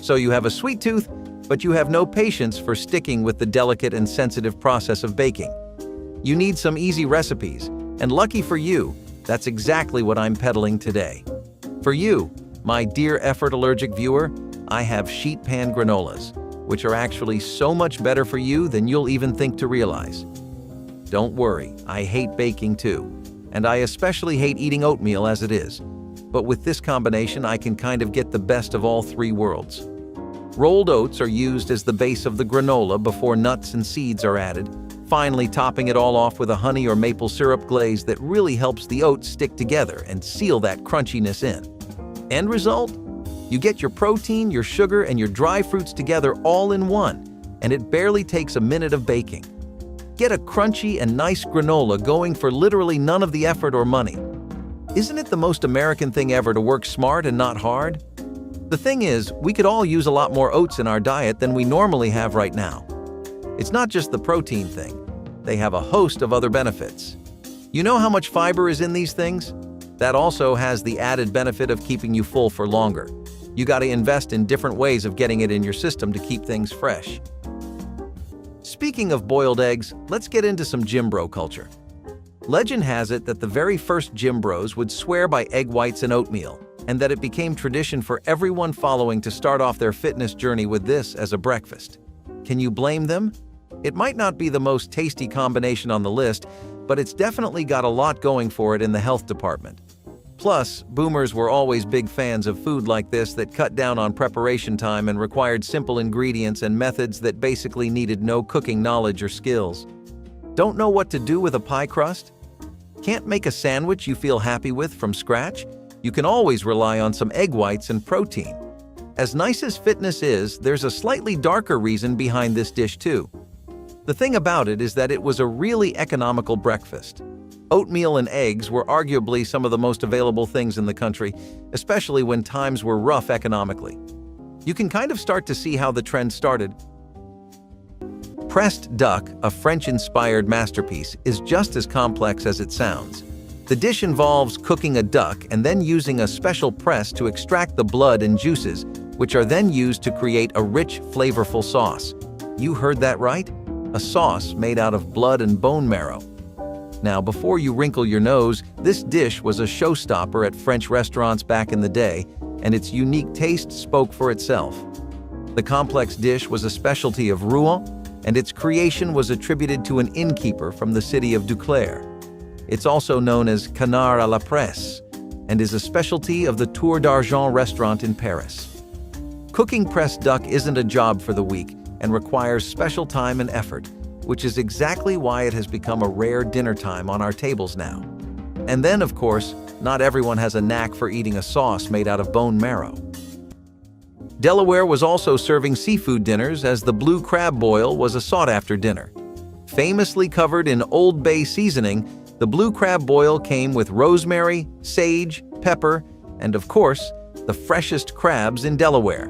So you have a sweet tooth, but you have no patience for sticking with the delicate and sensitive process of baking. You need some easy recipes, and lucky for you, that's exactly what I'm peddling today. For you, my dear effort-allergic viewer, I have sheet pan granolas, which are actually so much better for you than you'll even think to realize. Don't worry, I hate baking too, and I especially hate eating oatmeal as it is. But with this combination, I can kind of get the best of all three worlds. Rolled oats are used as the base of the granola before nuts and seeds are added, finally topping it all off with a honey or maple syrup glaze that really helps the oats stick together and seal that crunchiness in. End result? You get your protein, your sugar, and your dry fruits together all in one, and it barely takes a minute of baking. Get a crunchy and nice granola going for literally none of the effort or money. Isn't it the most American thing ever to work smart and not hard? The thing is, we could all use a lot more oats in our diet than we normally have right now. It's not just the protein thing. They have a host of other benefits. You know how much fiber is in these things? That also has the added benefit of keeping you full for longer. You got to invest in different ways of getting it in your system to keep things fresh. Speaking of boiled eggs, let's get into some gym bro culture. Legend has it that the very first gym bros would swear by egg whites and oatmeal, and that it became tradition for everyone following to start off their fitness journey with this as a breakfast. Can you blame them? It might not be the most tasty combination on the list, but it's definitely got a lot going for it in the health department. Plus, boomers were always big fans of food like this that cut down on preparation time and required simple ingredients and methods that basically needed no cooking knowledge or skills. Don't know what to do with a pie crust? Can't make a sandwich you feel happy with from scratch? You can always rely on some egg whites and protein. As nice as fitness is, there's a slightly darker reason behind this dish too. The thing about it is that it was a really economical breakfast. Oatmeal and eggs were arguably some of the most available things in the country, especially when times were rough economically. You can kind of start to see how the trend started. Pressed duck, a French-inspired masterpiece, is just as complex as it sounds. The dish involves cooking a duck and then using a special press to extract the blood and juices, which are then used to create a rich, flavorful sauce. You heard that right? A sauce made out of blood and bone marrow. Now, before you wrinkle your nose, this dish was a showstopper at French restaurants back in the day, and its unique taste spoke for itself. The complex dish was a specialty of Rouen, and its creation was attributed to an innkeeper from the city of Duclair. It's also known as canard à la presse, and is a specialty of the Tour d'Argent restaurant in Paris. Cooking pressed duck isn't a job for the weak and requires special time and effort, which is exactly why it has become a rare dinner time on our tables now. And then, of course, not everyone has a knack for eating a sauce made out of bone marrow. Delaware was also serving seafood dinners, as the blue crab boil was a sought-after dinner. Famously covered in Old Bay seasoning, the blue crab boil came with rosemary, sage, pepper, and of course, the freshest crabs in Delaware.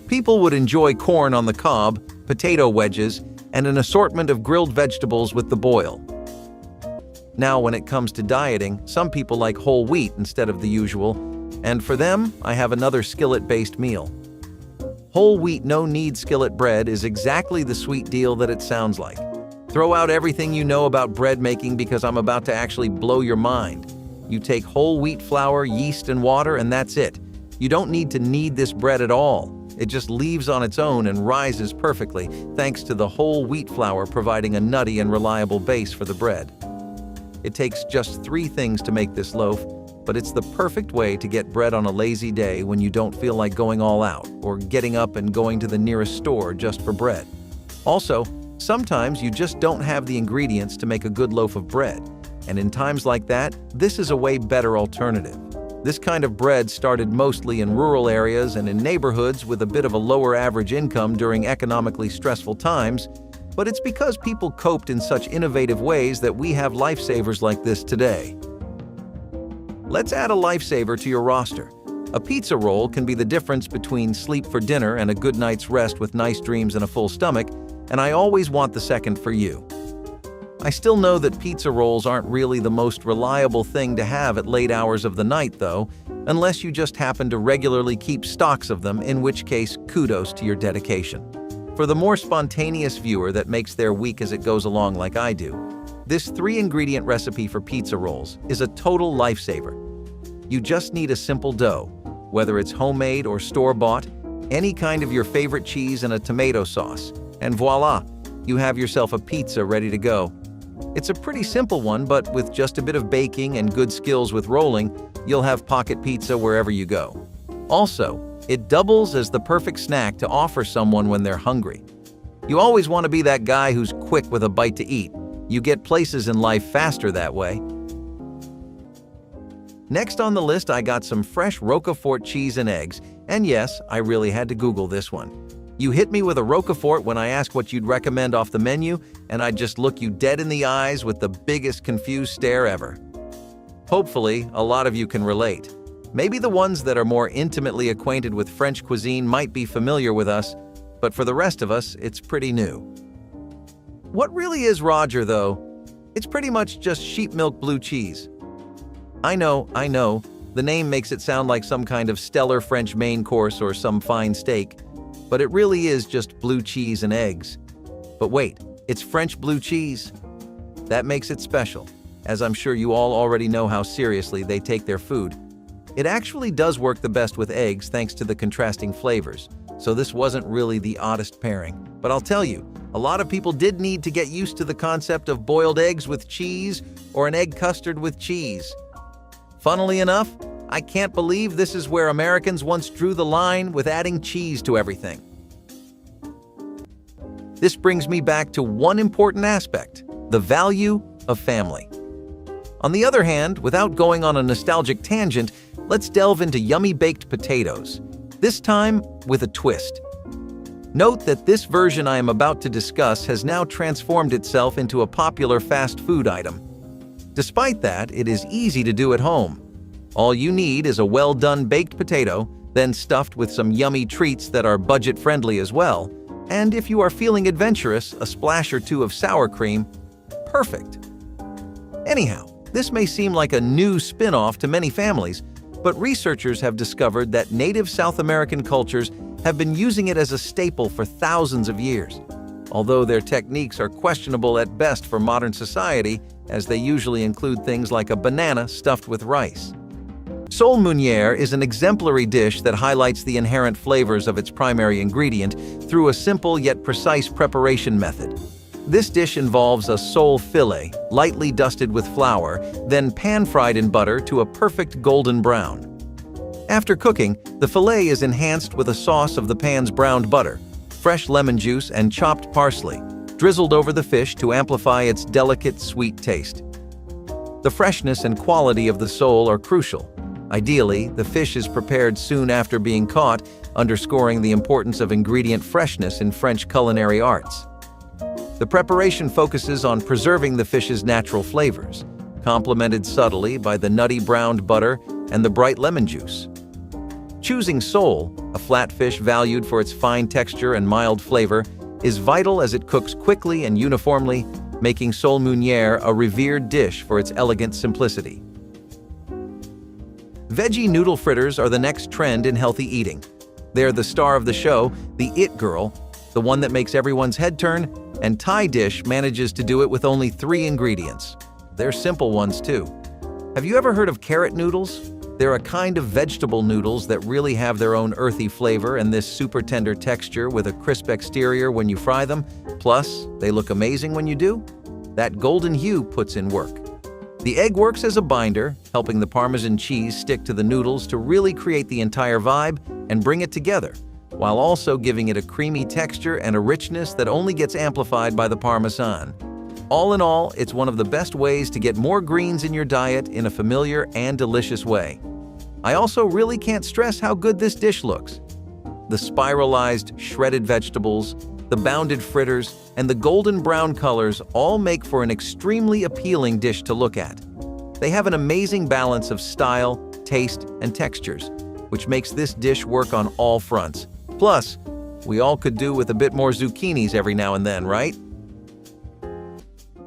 People would enjoy corn on the cob, potato wedges, and an assortment of grilled vegetables with the boil. Now, when it comes to dieting, some people like whole wheat instead of the usual, and for them, I have another skillet-based meal. Whole wheat no-knead skillet bread is exactly the sweet deal that it sounds like. Throw out everything you know about bread making because I'm about to actually blow your mind. You take whole wheat flour, yeast, and water, and that's it. You don't need to knead this bread at all. It just leaves on its own and rises perfectly, thanks to the whole wheat flour providing a nutty and reliable base for the bread. It takes just 3 things to make this loaf, but it's the perfect way to get bread on a lazy day when you don't feel like going all out or getting up and going to the nearest store just for bread. Also, sometimes you just don't have the ingredients to make a good loaf of bread, and in times like that, this is a way better alternative. This kind of bread started mostly in rural areas and in neighborhoods with a bit of a lower average income during economically stressful times, but it's because people coped in such innovative ways that we have lifesavers like this today. Let's add a lifesaver to your roster. A pizza roll can be the difference between sleep for dinner and a good night's rest with nice dreams and a full stomach, and I always want the second for you. I still know that pizza rolls aren't really the most reliable thing to have at late hours of the night, though, unless you just happen to regularly keep stocks of them, in which case, kudos to your dedication. For the more spontaneous viewer that makes their week as it goes along like I do, this 3-ingredient recipe for pizza rolls is a total lifesaver. You just need a simple dough, whether it's homemade or store-bought, any kind of your favorite cheese and a tomato sauce, and voila, you have yourself a pizza ready to go. It's a pretty simple one, but with just a bit of baking and good skills with rolling, you'll have pocket pizza wherever you go. Also, it doubles as the perfect snack to offer someone when they're hungry. You always want to be that guy who's quick with a bite to eat. You get places in life faster that way. Next on the list, I got some fresh Roquefort cheese and eggs, and yes, I really had to Google this one. You hit me with a Roquefort when I asked what you'd recommend off the menu, and I'd just look you dead in the eyes with the biggest confused stare ever. Hopefully, a lot of you can relate. Maybe the ones that are more intimately acquainted with French cuisine might be familiar with us, but for the rest of us, it's pretty new. What really is Roger, though? It's pretty much just sheep milk blue cheese. I know, the name makes it sound like some kind of stellar French main course or some fine steak, but it really is just blue cheese and eggs. But wait, it's French blue cheese. That makes it special, as I'm sure you all already know how seriously they take their food. It actually does work the best with eggs thanks to the contrasting flavors, so this wasn't really the oddest pairing. But I'll tell you, a lot of people did need to get used to the concept of boiled eggs with cheese or an egg custard with cheese. Funnily enough, I can't believe this is where Americans once drew the line with adding cheese to everything. This brings me back to one important aspect, the value of family. On the other hand, without going on a nostalgic tangent, let's delve into yummy baked potatoes, this time with a twist. Note that this version I am about to discuss has now transformed itself into a popular fast food item. Despite that, it is easy to do at home. All you need is a well-done baked potato, then stuffed with some yummy treats that are budget-friendly as well, and if you are feeling adventurous, a splash or two of sour cream. Perfect. Anyhow, this may seem like a new spin-off to many families, but researchers have discovered that native South American cultures have been using it as a staple for thousands of years, although their techniques are questionable at best for modern society, as they usually include things like a banana stuffed with rice. Sole Munier is an exemplary dish that highlights the inherent flavors of its primary ingredient through a simple yet precise preparation method. This dish involves a sole fillet, lightly dusted with flour, then pan-fried in butter to a perfect golden brown. After cooking, the fillet is enhanced with a sauce of the pan's browned butter, fresh lemon juice, and chopped parsley, drizzled over the fish to amplify its delicate, sweet taste. The freshness and quality of the sole are crucial. Ideally, the fish is prepared soon after being caught, underscoring the importance of ingredient freshness in French culinary arts. The preparation focuses on preserving the fish's natural flavors, complemented subtly by the nutty browned butter and the bright lemon juice. Choosing sole, a flat fish valued for its fine texture and mild flavor, is vital as it cooks quickly and uniformly, making sole Munier a revered dish for its elegant simplicity. Veggie noodle fritters are the next trend in healthy eating. They're the star of the show, the it girl, the one that makes everyone's head turn, and Thai dish manages to do it with only 3 ingredients. They're simple ones too. Have you ever heard of carrot noodles? They're a kind of vegetable noodles that really have their own earthy flavor and this super tender texture with a crisp exterior when you fry them. Plus, they look amazing when you do. That golden hue puts in work. The egg works as a binder, helping the Parmesan cheese stick to the noodles to really create the entire vibe and bring it together, while also giving it a creamy texture and a richness that only gets amplified by the Parmesan. All in all, it's one of the best ways to get more greens in your diet in a familiar and delicious way. I also really can't stress how good this dish looks. The spiralized, shredded vegetables, the bounded fritters, and the golden brown colors all make for an extremely appealing dish to look at. They have an amazing balance of style, taste, and textures, which makes this dish work on all fronts. Plus, we all could do with a bit more zucchinis every now and then, right?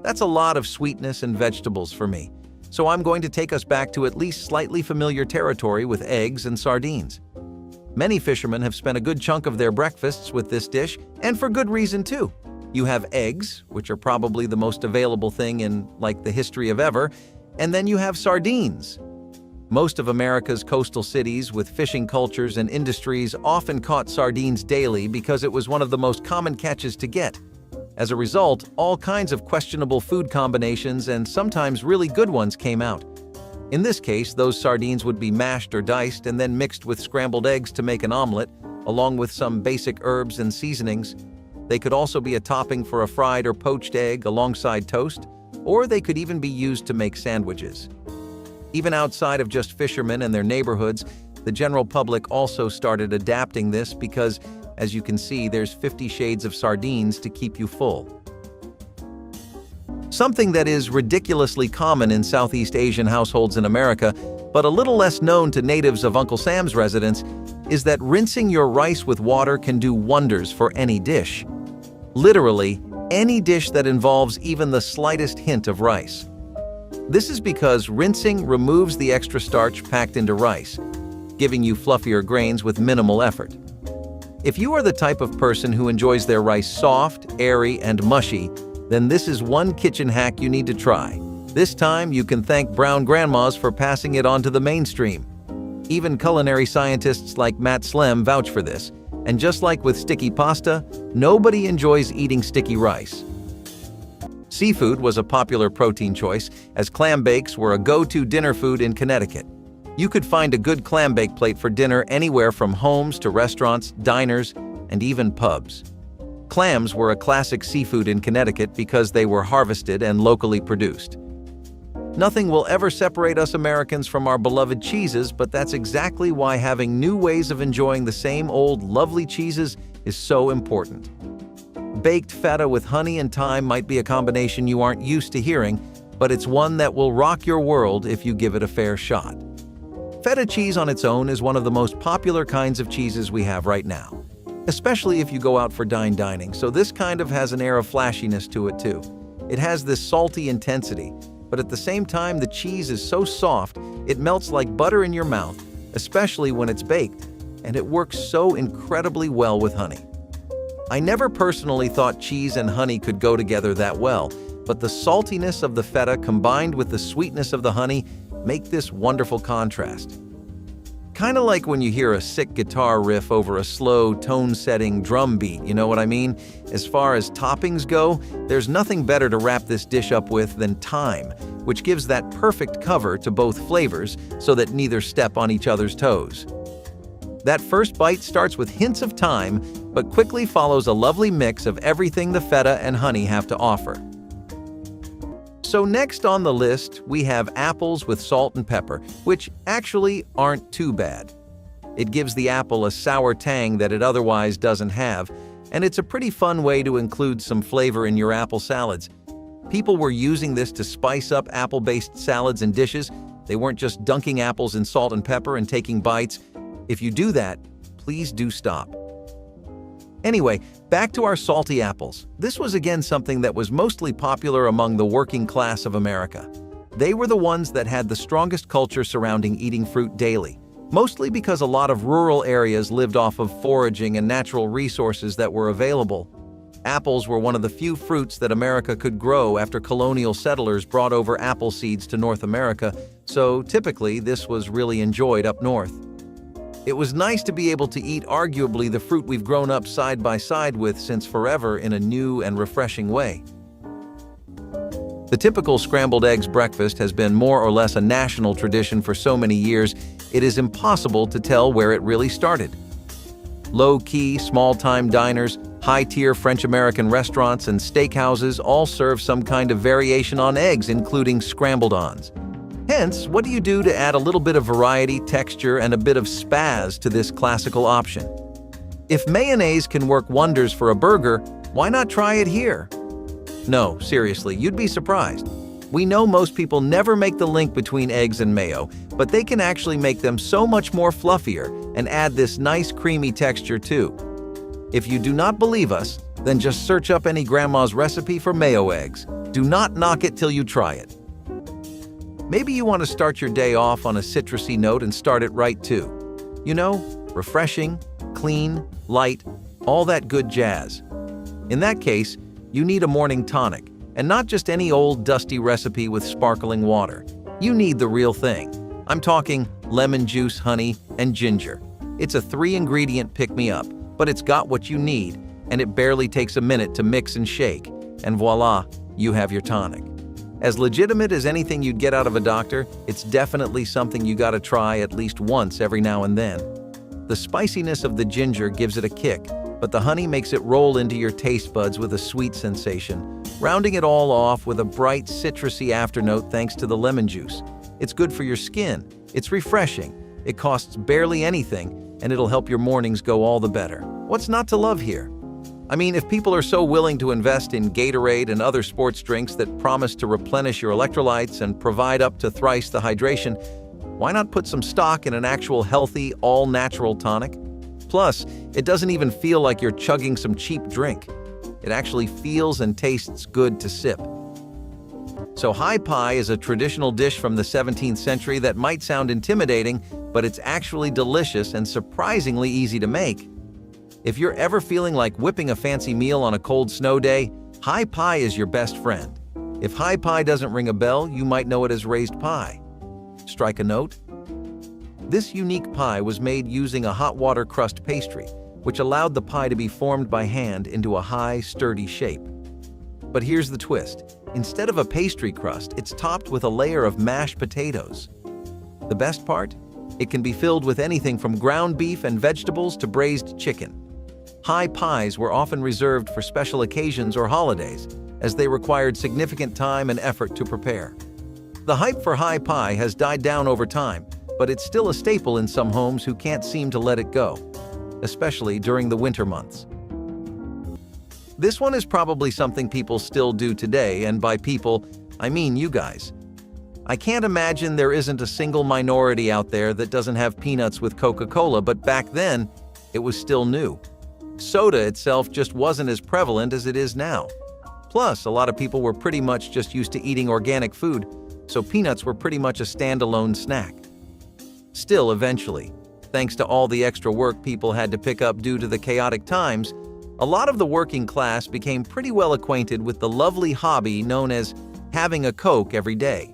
That's a lot of sweetness and vegetables for me, so I'm going to take us back to at least slightly familiar territory with eggs and sardines. Many fishermen have spent a good chunk of their breakfasts with this dish, and for good reason too. You have eggs, which are probably the most available thing in, like, the history of ever, and then you have sardines. Most of America's coastal cities with fishing cultures and industries often caught sardines daily because it was one of the most common catches to get. As a result, all kinds of questionable food combinations and sometimes really good ones came out. In this case, those sardines would be mashed or diced and then mixed with scrambled eggs to make an omelet, along with some basic herbs and seasonings. They could also be a topping for a fried or poached egg alongside toast, or they could even be used to make sandwiches. Even outside of just fishermen and their neighborhoods, the general public also started adapting this because, as you can see, there's 50 shades of sardines to keep you full. Something that is ridiculously common in Southeast Asian households in America, but a little less known to natives of Uncle Sam's residence, is that rinsing your rice with water can do wonders for any dish. Literally, any dish that involves even the slightest hint of rice. This is because rinsing removes the extra starch packed into rice, giving you fluffier grains with minimal effort. If you are the type of person who enjoys their rice soft, airy, and mushy, then this is one kitchen hack you need to try. This time, you can thank brown grandmas for passing it on to the mainstream. Even culinary scientists like Matt Slem vouch for this, and just like with sticky pasta, nobody enjoys eating sticky rice. Seafood was a popular protein choice, as clam bakes were a go-to dinner food in Connecticut. You could find a good clam bake plate for dinner anywhere from homes to restaurants, diners, and even pubs. Clams were a classic seafood in Connecticut because they were harvested and locally produced. Nothing will ever separate us Americans from our beloved cheeses, but that's exactly why having new ways of enjoying the same old lovely cheeses is so important. Baked feta with honey and thyme might be a combination you aren't used to hearing, but it's one that will rock your world if you give it a fair shot. Feta cheese on its own is one of the most popular kinds of cheeses we have right now, especially if you go out for dining, so this kind of has an air of flashiness to it too. It has this salty intensity, but at the same time the cheese is so soft it melts like butter in your mouth, especially when it's baked, and it works so incredibly well with honey. I never personally thought cheese and honey could go together that well, but the saltiness of the feta combined with the sweetness of the honey make this wonderful contrast. Kinda like when you hear a sick guitar riff over a slow, tone-setting drum beat, you know what I mean? As far as toppings go, there's nothing better to wrap this dish up with than thyme, which gives that perfect cover to both flavors so that neither step on each other's toes. That first bite starts with hints of thyme, but quickly follows a lovely mix of everything the feta and honey have to offer. So next on the list, we have apples with salt and pepper, which actually aren't too bad. It gives the apple a sour tang that it otherwise doesn't have, and it's a pretty fun way to include some flavor in your apple salads. People were using this to spice up apple-based salads and dishes. They weren't just dunking apples in salt and pepper and taking bites. If you do that, please do stop. Anyway, back to our salty apples. This was again something that was mostly popular among the working class of America. They were the ones that had the strongest culture surrounding eating fruit daily, mostly because a lot of rural areas lived off of foraging and natural resources that were available. Apples were one of the few fruits that America could grow after colonial settlers brought over apple seeds to North America, so typically this was really enjoyed up north. It was nice to be able to eat arguably the fruit we've grown up side by side with since forever in a new and refreshing way. The typical scrambled eggs breakfast has been more or less a national tradition for so many years, it is impossible to tell where it really started. Low-key, small-time diners, high-tier French-American restaurants, and steakhouses all serve some kind of variation on eggs, including scrambled-ons. Hence, what do you do to add a little bit of variety, texture, and a bit of spaz to this classical option? If mayonnaise can work wonders for a burger, why not try it here? No, seriously, you'd be surprised. We know most people never make the link between eggs and mayo, but they can actually make them so much more fluffier and add this nice creamy texture too. If you do not believe us, then just search up any grandma's recipe for mayo eggs. Do not knock it till you try it. Maybe you want to start your day off on a citrusy note and start it right too. You know, refreshing, clean, light, all that good jazz. In that case, you need a morning tonic, and not just any old dusty recipe with sparkling water. You need the real thing. I'm talking lemon juice, honey, and ginger. It's a 3-ingredient pick-me-up, but it's got what you need, and it barely takes a minute to mix and shake, and voila, you have your tonic. As legitimate as anything you'd get out of a doctor, it's definitely something you gotta try at least once every now and then. The spiciness of the ginger gives it a kick, but the honey makes it roll into your taste buds with a sweet sensation, rounding it all off with a bright, citrusy afternote thanks to the lemon juice. It's good for your skin, it's refreshing, it costs barely anything, and it'll help your mornings go all the better. What's not to love here? I mean, if people are so willing to invest in Gatorade and other sports drinks that promise to replenish your electrolytes and provide up to thrice the hydration, why not put some stock in an actual healthy, all-natural tonic? Plus, it doesn't even feel like you're chugging some cheap drink. It actually feels and tastes good to sip. So Ham pie is a traditional dish from the 17th century that might sound intimidating, but it's actually delicious and surprisingly easy to make. If you're ever feeling like whipping a fancy meal on a cold snow day, Ham pie is your best friend. If Ham pie doesn't ring a bell, you might know it as raised pie. Strike a note? This unique pie was made using a hot water crust pastry, which allowed the pie to be formed by hand into a high, sturdy shape. But here's the twist. Instead of a pastry crust, it's topped with a layer of mashed potatoes. The best part? It can be filled with anything from ground beef and vegetables to braised chicken. Ham pies were often reserved for special occasions or holidays, as they required significant time and effort to prepare. The hype for Ham pie has died down over time, but it's still a staple in some homes who can't seem to let it go, especially during the winter months. This one is probably something people still do today, and by people, I mean you guys. I can't imagine there isn't a single minority out there that doesn't have peanuts with Coca-Cola, but back then, it was still new. Soda itself just wasn't as prevalent as it is now. Plus, a lot of people were pretty much just used to eating organic food, so peanuts were pretty much a standalone snack. Still, eventually, thanks to all the extra work people had to pick up due to the chaotic times, a lot of the working class became pretty well acquainted with the lovely hobby known as having a Coke every day.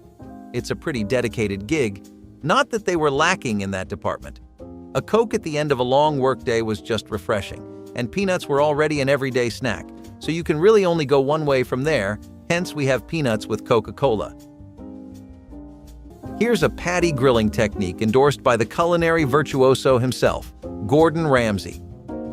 It's a pretty dedicated gig, not that they were lacking in that department. A Coke at the end of a long workday was just refreshing, and peanuts were already an everyday snack, so you can really only go one way from there, hence we have peanuts with Coca-Cola. Here's a patty grilling technique endorsed by the culinary virtuoso himself, Gordon Ramsay.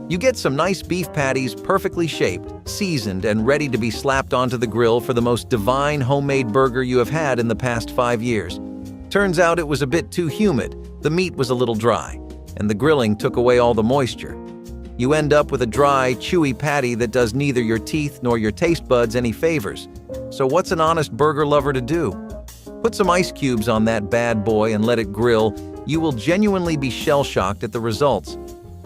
You get some nice beef patties perfectly shaped, seasoned, and ready to be slapped onto the grill for the most divine homemade burger you have had in the past 5 years. Turns out it was a bit too humid, the meat was a little dry, and the grilling took away all the moisture. You end up with a dry, chewy patty that does neither your teeth nor your taste buds any favors. So what's an honest burger lover to do? Put some ice cubes on that bad boy and let it grill. You will genuinely be shell-shocked at the results.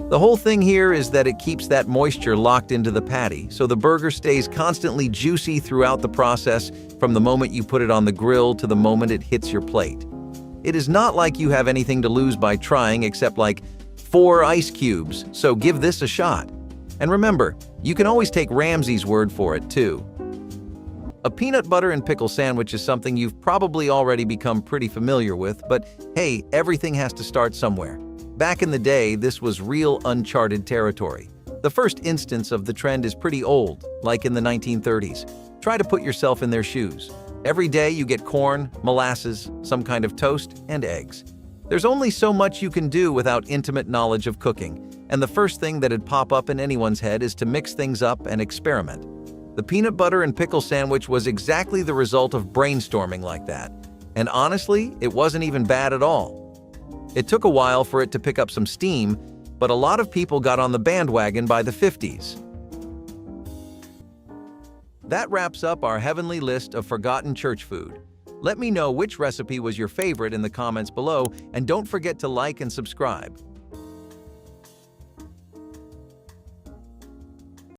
The whole thing here is that it keeps that moisture locked into the patty, so the burger stays constantly juicy throughout the process from the moment you put it on the grill to the moment it hits your plate. It is not like you have anything to lose by trying except like 4 ice cubes, so give this a shot. And remember, You can always take Ramsay's word for it, too. A peanut butter and pickle sandwich is something you've probably already become pretty familiar with, but hey, everything has to start somewhere. Back in the day, this was real uncharted territory. The first instance of the trend is pretty old, like in the 1930s. Try to put yourself in their shoes. Every day you get corn, molasses, some kind of toast, and eggs. There's only so much you can do without intimate knowledge of cooking, and the first thing that'd pop up in anyone's head is to mix things up and experiment. The peanut butter and pickle sandwich was exactly the result of brainstorming like that. And honestly, it wasn't even bad at all. It took a while for it to pick up some steam, but a lot of people got on the bandwagon by the 50s. That wraps up our heavenly list of forgotten church food. Let me know which recipe was your favorite in the comments below, and don't forget to like and subscribe.